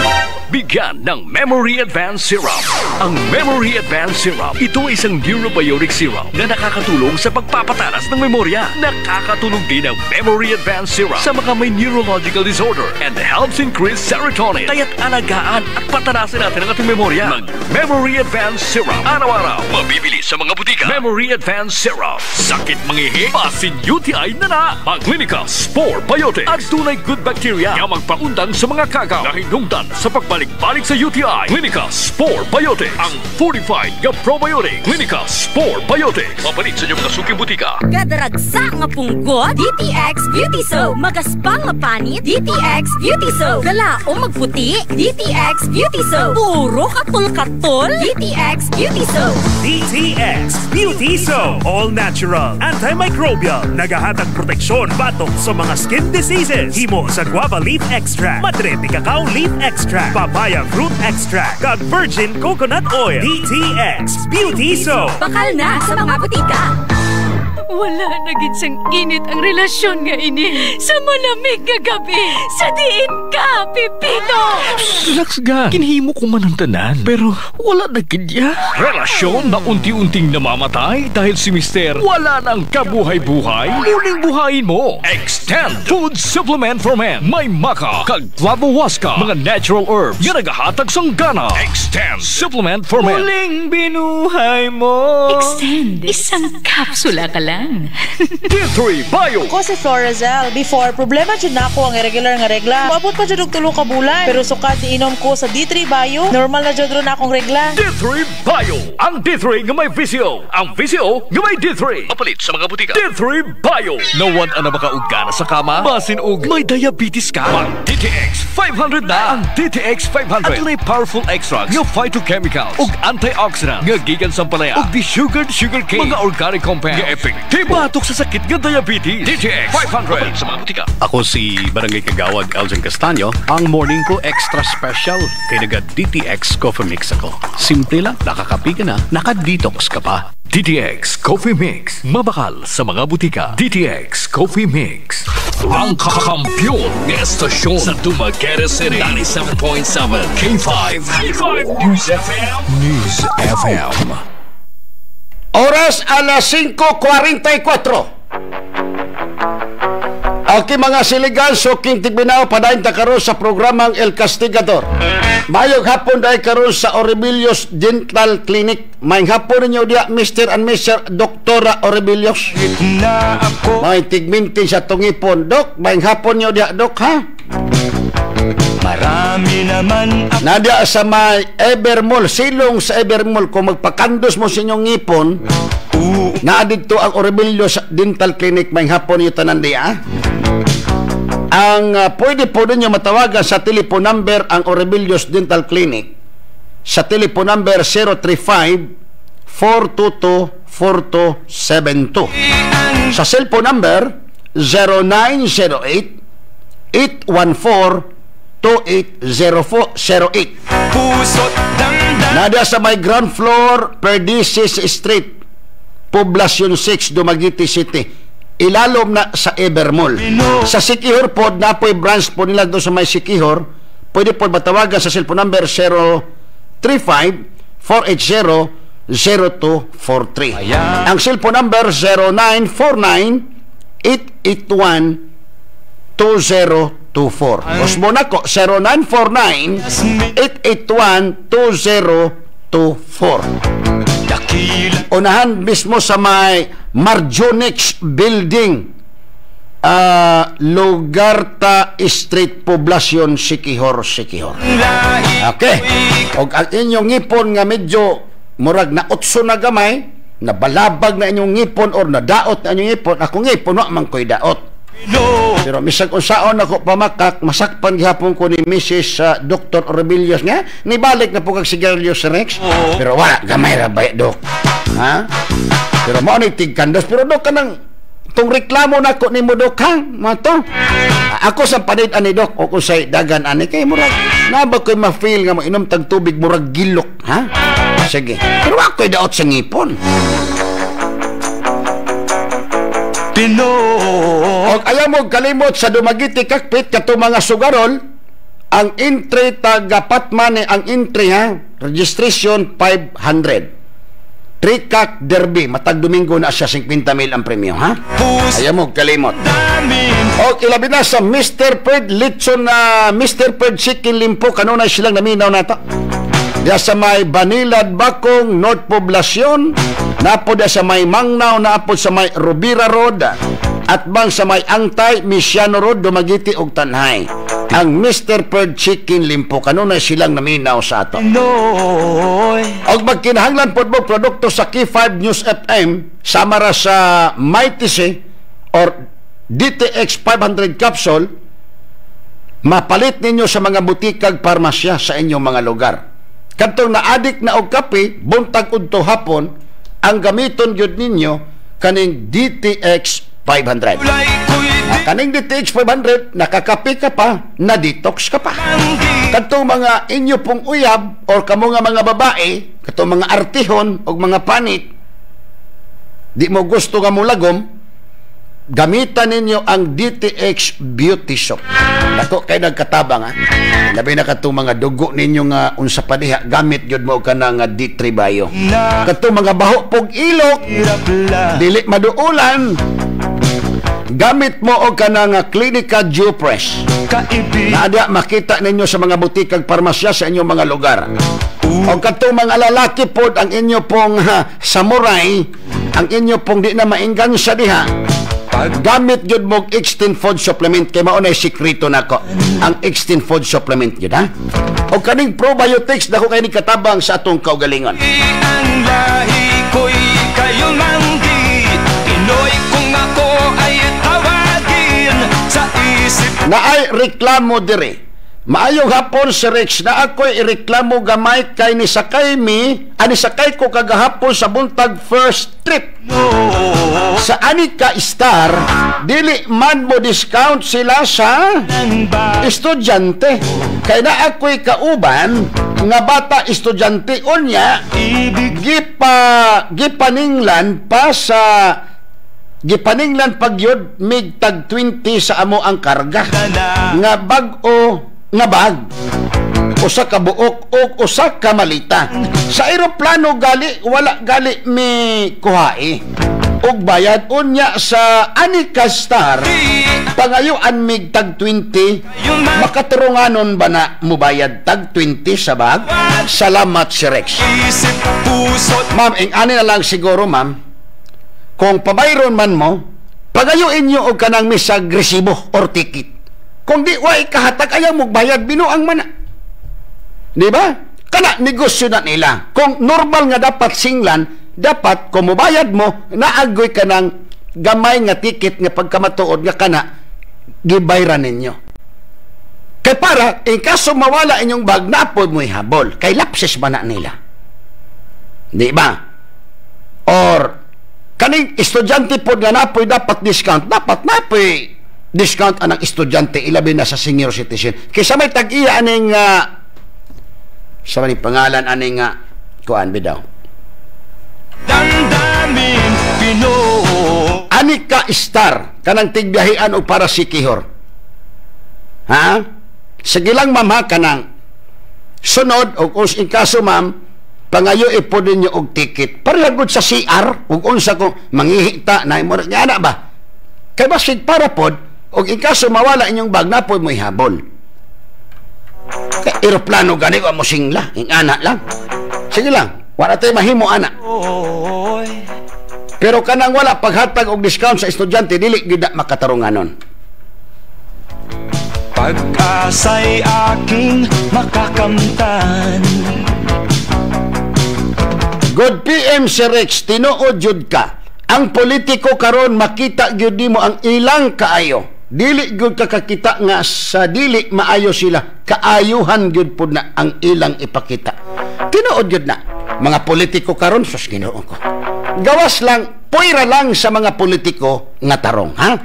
Bigyan ng Memory Advanced Syrup. Ang Memory Advanced Syrup, ito ay isang neurobiotic syrup na nakakatulong sa pagpapatalas ng memorya. Nakakatulong din ang Memory Advanced Syrup sa mga may neurological disorder and helps increase serotonin. Kaya't alagaan at patanasin natin ang ating memorya. Mag-Memory Advanced Syrup. Araw-araw, mabibili sa mga butika. Memory Advanced Syrup. Sakit mangihi, pasin UTI na. Mag-Clinica Spore Biotic. At tunay good bacteria na magpaundang sa mga kagaw na hinungdan sa pagbalik-balik sa UTI. Clinica Spore Biotic. Ang fortified nga probiotic. Clinica Spore Biotic. Mapalit sa inyong mga suking butika. Gadaragsa nga punggot, DTX Beauty Soap. Magaspang nga panit, DTX Beauty Soap. Gala o magputi, DTX Beauty Soap. Puro katol-katol, DTX Beauty Soap. DTX Beauty Soap. All natural, antimicrobial, nagahatag proteksyon batok sa mga skin diseases. Himo sa guava leaf extract, madre cacao leaf extract, papaya fruit extract, kag virgin coconut oil. DTX Beauty Soap. Bakal na sa mga butika. Wala na gid sang init ang relasyon nga ini sa malamig nga gabi. Sa diin ka, Pipito! Relax ga. Kinhimo ko man ang tanan. Pero wala na kidya. Relasyon na unti-unting namamatay dahil si Mister wala nang kabuhay-buhay. Muling buhayin mo. Extend Food Supplement for Men. May maka, kag flavowaska, mga natural herbs nga nagahatag sang gana. Extend Supplement for Men. Muling binuhay mo. Extend. Isang kapsula ka lang. D3 Bio. Ko si Florazal. Before, problema dyan na ako ang irregular nga regla. Mabot pa dyan og 3 ka bulan. Pero sukat ni inom ko sa D3 Bio, normal na dyan ron akong regla. D3 Bio. Ang D3 nga may visio. Ang visio nga may D3. Mapalit sa mga butika. D3 Bio. Nawan na makaugana sa kama. Basin og may diabetes ka. Pang DTX 500 na. Ang DTX 500. At may powerful extracts nga phytochemicals ug antioxidants nga gikan sa palaya ug desugared sugarcane. Mga organic compounds nga effective batok sa sakit nga diabetes. DTX 500 sa mga butika. Ako si Barangay Kagawad Elgin Castaño. Ang morning ko extra special kay naga DTX Coffee Mix ako. Simple lang, nakakapi ka na, nakadetox ka pa. DTX Coffee Mix. Mabakal sa mga butika. DTX Coffee Mix. Ang kakampyon ng estasyon sa Dumaguete City. 97.7 K5 News FM. News FM. Oras alas 5:44. Okay mga siligan, suking tigbinaw padayon ta karon sa programang El Castigador. Mayog hapon dahil karon sa Orebilios Dental Clinic. Mayong hapon ninyo diya Mr. and Mr. Doktora Orebilios. May tigminti sa tungipon. Dok, mayong hapon nyo diya, Dok, ha? Marami naman Nadia sa may Evermall, silong sa Evermall, kung magpakandos mo sa inyong ngipon, naadito ang Orebilios Dental Clinic. Mayong hapon nyo tanan diya. Ang pwede po ninyo matawagan sa telephone number ang Orebilios Dental Clinic sa telephone number 035-422-4272. Sa cellphone number 0908-814-2808. Nadia sa may ground floor, Perdices Street, Poblacion 6, Dumaguete City. Ilalom na sa Evermall. Sa Sikihor po, napoy branch po nila doon sa may Sikihor. Pwede po matawagan sa cellphone number 035-480-0243. Ang cellphone number 0949-881-2024. Osmo na ko, 0949-881-2024. Unahan mismo sa may Marjonix Building, Lugarta Street, Poblacion, Sikihor. Okay. Og ang inyong ngipon nga medyo murag na utso na gamay, nabalabag na inyong ngipon or nadaot na inyong ngipon, ako ngipon wa man koy daot. Pero misag unsaon ako pamakak, masakpan gihapon ko ni Mrs. Dr. Orebilios nga, nibalik na po kag sigarilyo sa Rex. Pero wala, gamay ra ba, Dok? Ha? Pero mo ni tigkandos, pero Dok kanang tong reklamo na ko nimo, Dok, ha? Mato. Ako sa panid ani, Dok, o kusay dagan ani kay murag naba koy ma-feel nga mo inom tag tubig murag gilok, ha? Sige. Pero ako'y daot sa ngipon. O ayaw mo kalimot sa Dumaguete Cockpit kato mga sugarol, ang entry tagapatman ang entry ha, registration 500. Trikak Derby, matag Domingo na siya 50,000 ang premyo ha. Ayaw mo kalimot. O ilabi na sa Mr. Bird Litson na Mr. Bird Chicken Limpo, kanunay silang naminaw na to. Diya sa may Banilad Bakong North Poblacion, napo diya sa may Mangnaw, napo sa may Rubira Road, at bang sa may Angtay, Misiano Road, Dumaguete ug Tanhay. Ang Mr. Bird Chicken Limpo, kanunay silang naminaw sa ato. Og magkinahanglan pod mo produkto sa K5 News FM, samara sa Mighty C or DTX 500 capsule, mapalit ninyo sa mga butikag parmasya sa inyong mga lugar. Kadtong naadik na og kape, buntag udto hapon, ang gamiton gyud ninyo kaning DTX 500. Kaning DTX 500, nakakape ka pa, na-detox ka pa. Kadtong mga inyo pong uyab or kamo nga mga babae, kadtong mga artihon o mga panit, di mo gusto nga mulagom, gamitan ninyo ang DTX Beauty Soap. Nato kay nagkatabang ha. Labi na katong mga dugo ninyo nga unsa pa diha, gamit gyud mo kana nga D3 Bio. Katong mga baho pog ilok, dili maduulan, gamit mo og kana nga Clinica Geopress. Naada makita ninyo sa mga butikag parmasya sa inyong mga lugar. O katong mga lalaki pod, ang inyo pong samurai, ang inyo pong di na mainggan sa diha, gamit yun mo Extend Food Supplement, kay maunay sikreto nako ang Extend Food Supplement yun ha. O kaning probiotics na ko kayo ni katabang sa atong kaugalingon. Ang lahi ko'y kayo mandi, Pinoy kung ako ay tawagin sa isip. Na ay reklamo dire. Maayong hapon si Rex, na ako'y ireklamo gamay kay ni sakay ani sakay ko kagahapon sa buntag first trip. Sa Anika Star, dili man mo discount sila sa estudyante. Kaya na ako'y kauban nga bata estudyante unya, gipaninglan pa sa gipaninglan pagyod mig tag 20 sa amo ang karga nga bag-o nga bag, usa ka buok o usa ka malita. Sa eroplano gali, wala gali mi kuhai og bayad unya sa Anika Star, pangayuan mig tag 20, makaturunganon ba na mo bayad tag 20 sa bag? Salamat si Rex. Ma'am, ani na lang siguro ma'am, kung pabayron man mo, pagayuin nyo og kanang misag resibo or ticket. Kung di way kahatag ayaw mo bayad, binuang man na. Di ba? Kana negosyo na nila. Kung normal nga dapat singlan, dapat kung mubayad mo, naagoy ka ng gamay nga ticket nga pagkamatuod nga kana, gibayran ninyo. Kaya para, in kaso mawala inyong bag, naapod mo'y habol. Kay lapses ba na nila? Di ba? Or, kaning estudyante po nga napoy dapat discount, dapat napoy discount anang estudyante, ilabi na sa senior citizen. Kaysa may tag-iya aning sa maning pangalan aning kuan bidaw. Damdamin Pinoy. Anika Star, kanang tigbiyahian o para si Kihor. Ha? Sige lang ma'am ha, kanang sunod o kung in kaso ma'am, pangayo ipo ninyo og ticket. Paragod sa CR, ug unsa ko mangihita na mo nga na ba? Kay basig para pod, og in kaso mawala inyong bag na po mo'y habol. Kay eroplano gani ko mo singla, ing anak lang. Sige lang, wala tayo mahimo anak. Pero kanang wala paghatag og discount sa estudyante, dili gid makatarunganon. Pag-asa'y aking makakamtan. Good PM si Rex, tinuod jud ka. Ang politiko karon makita gyud nimo ang ilang kaayo. Dili gyud ka kakita nga sa dili maayo sila, kaayuhan gyud pud na ang ilang ipakita. Tinuod gyud na. Mga politiko karon sus Ginoo ko. Gawas lang, puwira lang sa mga politiko nga tarong, ha?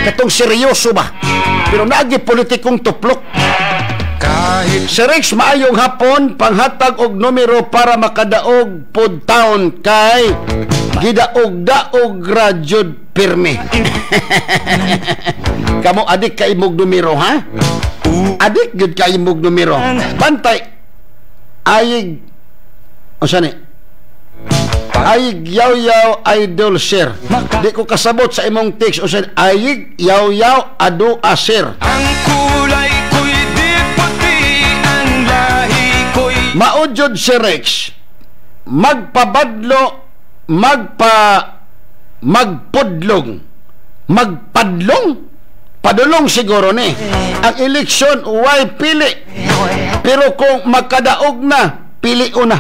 Katong seryoso ba? Pero naagi politikong tuplok. Si Rex maayong hapon panghatag og numero para makadaog pod town kay gidaog-daog radyod pirmi. Kamo adik kay imong numero ha? Adik gud kay imong numero. Bantay ayig usa ni ayig yaw-yaw idol sir. Di ko kasabot sa imong text usa ayig yaw-yaw adu asir. Ang kulay ko'y di puti, ang lahi ko'y Maudjod si Rex magpabadlo magpadlong padulong siguro ni ang eleksyon way pili pero kung makadaog na pili una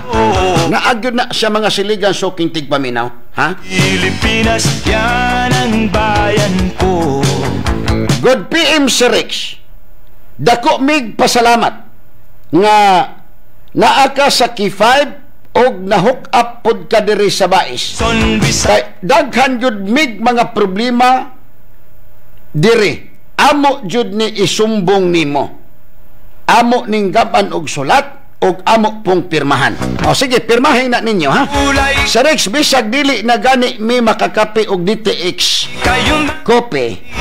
naagyon na sa mga siligan suking tigpaminaw ha Pilipinas yan ang bayan ko. Good PM si Rex dako mig pasalamat nga naaka sa K5 og na-hook up pod ka diri sa bais. Kay daghan jud mig mga problema diri. Amo jud ni isumbong nimo. Amo ning gaban og sulat og amo pong pirmahan. O sige, pirmahin na ninyo ha. Sa Rex bisag dili na gani mi makakapi og DTX. Kopi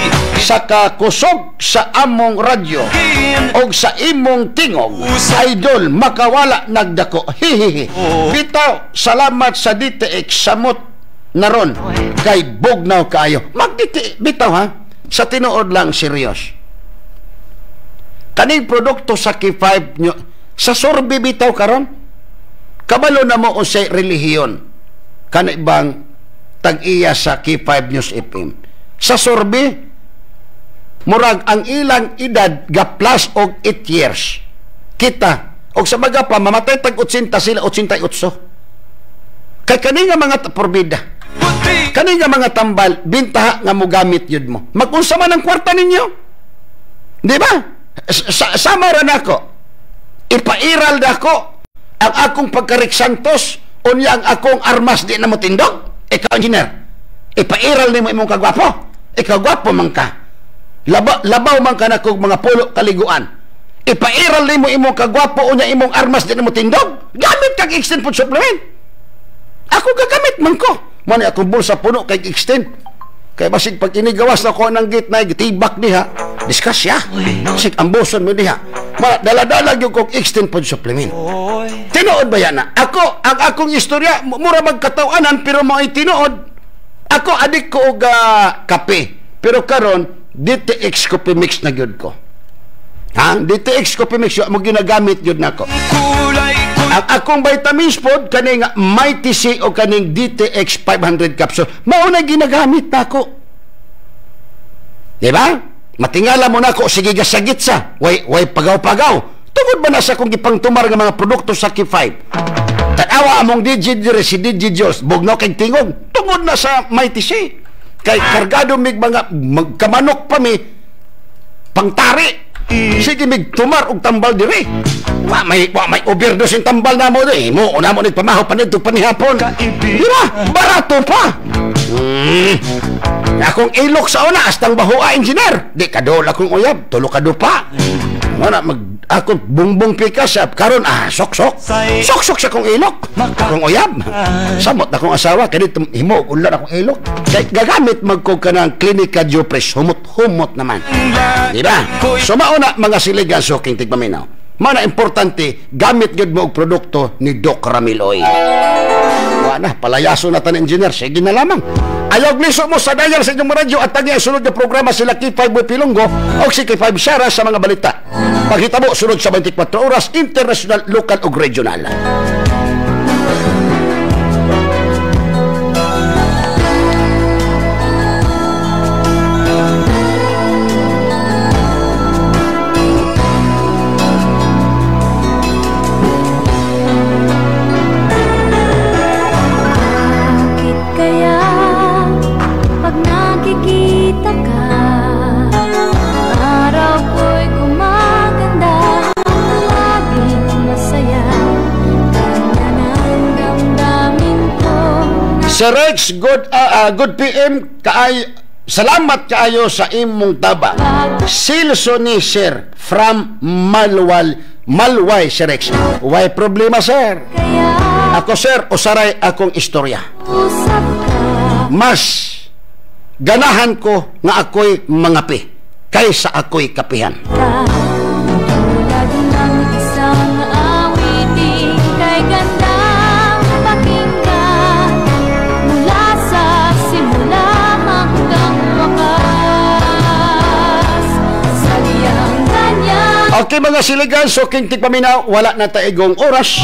sa kakusog sa among radyo og sa imong tingog idol makawala nagdako hihihi bitaw salamat sa DTX samot naron kay bugnaw kaayo magditi bitaw ha sa tinuod lang serious kaning produkto sa K5 nyo sa survey bitaw karon kabalo na mo usay relihiyon kanibang tag-iya sa K5 News FM sa survey murag ang ilang edad ga plus og 8 years kita og sa mga pa mamatay tag 80 sila 88 kay kani nga mga porbida kani nga mga tambal bintaha nga mogamit yud mo mag-unsa man ang kwarta ninyo di ba sama ra nako ipairal dako ang akong pagka-Rex Santos unya ang akong armas di na mo tindog ikaw engineer ipairal nimo imong kagwapo ikaw gwapo man ka labaw man ka na kong mga pulo kaliguan ipairal nimo imong kagwapo unya imong armas di na mo tindog gamit kag extend food supplement ako gagamit man ko mo ni akong bulsa puno kay extend kay basig pag inigawas na ko ng gate na gitibak diha discuss ya sig amboson mo diha dala-dala yung kong extend food supplement tinuod ba yan na ako ang akong istorya mura magkatawanan pero mo ay tinuod ako adik ko og kape pero karon DTX Coffee Mix na gyud ko. Ha? DTX Coffee Mix mo ginagamit gyud nako. Ang akong vitamins pod kani nga Mighty C o kaning DTX 500 capsule mao na ginagamit nako. Di ba? Matingala mo nako sige gasagit sa. Way pagaw-pagaw. Tungod ba na sa kung gipangtumar nga mga produkto sa K5? Tanawa among DJ dire si DJ Jos bugno kay tingog. Tungod na sa Mighty C. Kay kargado mig mga magkamanok pa mi pangtari sige mig tumar og tambal diri wa may overdose yung tambal na mo diri mo una mo nagpamahaw pa nito panihapon di ba barato pa akong ilok sa una astang bahua engineer di kadol akong uyab tulo kado pa mana ako bungbong pikas karon sok sa kong ilok kong uyab samot na kong asawa kani himo ulan akong ilok kay gagamit magkog kanang Clinica Jopres humot naman di ba so mauna mga siligan soking tigpaminaw mana importante gamit gud mo og produkto ni Doc Ramiloy na palayaso na tan engineer sige na lamang ayaw gliso mo sa dial sa inyong radyo at tagya sunod na programa sila K5 Boy Pilonggo o si K5 Shara sa mga balita paghitabo sunod sa 24 oras international, local ug regional. Sir Rex, good PM kaay Salamat kaayo sa imong tabang. Silsoni sir from Malway Sir Rex. Why problema sir? Ako sir, usaray akong istorya. Mas ganahan ko nga ako'y mangapi kaysa ako'y kapihan. Okay mga siligan, so kintik paminaw, wala na taigong oras.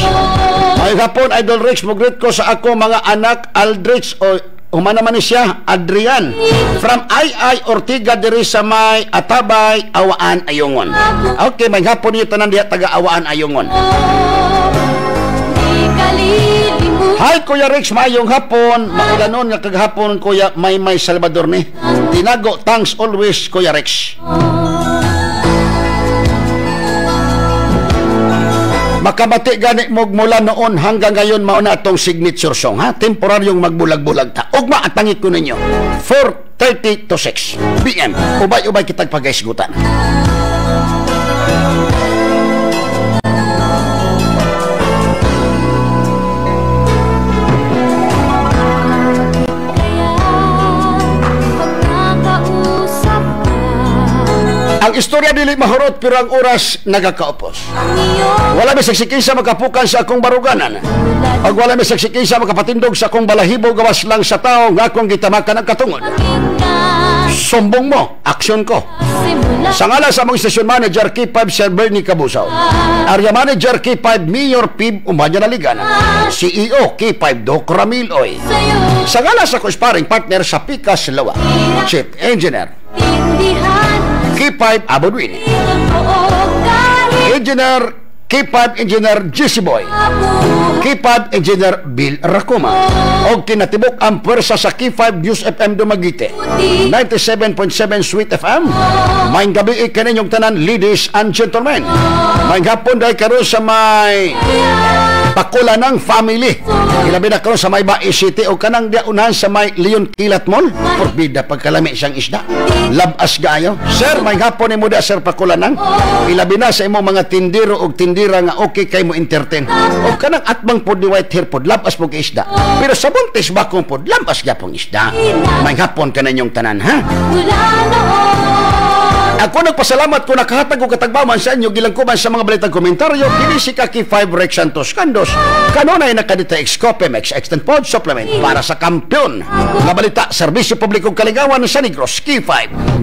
May hapon, Idol Rex, mugrit ko sa ako mga anak, Aldrich, o humana man siya, Adrian. From I.I. Ortiga, diri sa may Atabay, Awaan, Ayungon. Okay, may hapon niyo tanan diya, taga Awaan, Ayungon. Hi, Kuya Rex, mayong hapon. Mailanon nga kaghapon, Kuya May Salvador ni. Tinago, thanks always, Kuya Rex. Makabati gani mo mula noon hanggang ngayon mauna itong signature song, ha? Temporaryong magbulag-bulag ta. Ugma at tangit ko ninyo. 4:30 to 6 PM. Ubay-ubay kitag pag-isgutan. Ang istorya dili mahurot pero ang oras nagakaupos. Wala may saksikisa makapukan sa akong baruganan. O wala may saksikisa makapatindog sa akong balahibo gawas lang sa tao nga akong gitamakan ang katungod. Sumbong mo, aksyon ko. Sa ngala sa among station manager K5 Sir Bernie Cabusaw, area manager K5 Mayor Pib Umanya Naligan, CEO K5 Doc Ramil Oy. Sa ngala sa ko-sparring partner sa Picas Lawa, Chief Engineer K5 Abodwin, Engineer K5 Engineer JC Boy, K5 Engineer Bill Racoma, o kinatibok ang pwersa sa K5 News FM Dumaguete 97.7 Sweet FM. Maing gabi ikaninyong tanan, ladies and gentlemen. Maing hapon dahil karoon sa may Pakulanang family. Ilabi na karoon sa may Bai City o kanang diaunahan sa may Leon Kilat Mall. Porbida pagkalami siyang isda. Labas gayo. Sir, may hapon ni mo da Sir Pakulanang. Ilabi na sa imong mga tindiro o tindira nga okay kay mo entertain. O kanang atbang pod ni white hair pod, labas po ka isda. Pero sa buntis bakong pod, labas gyapong isda. May hapon ka na inyong tanan, ha? Ako nagpasalamat ko nakahatag ko katagbaman sa inyo gilangkuman sa mga balitang komentaryo. Kini si Kaki 5 Rex Santos Candos. Kanunay nakadita X-Copemex Extend Pod Supplement para sa kampiyon na balita, serbisyo publikong kaligawan sa Negros. K5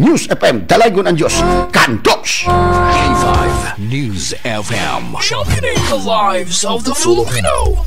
News FM, Dalaygon ang Diyos, Candos. K5 News FM, championing the lives of the Filipino.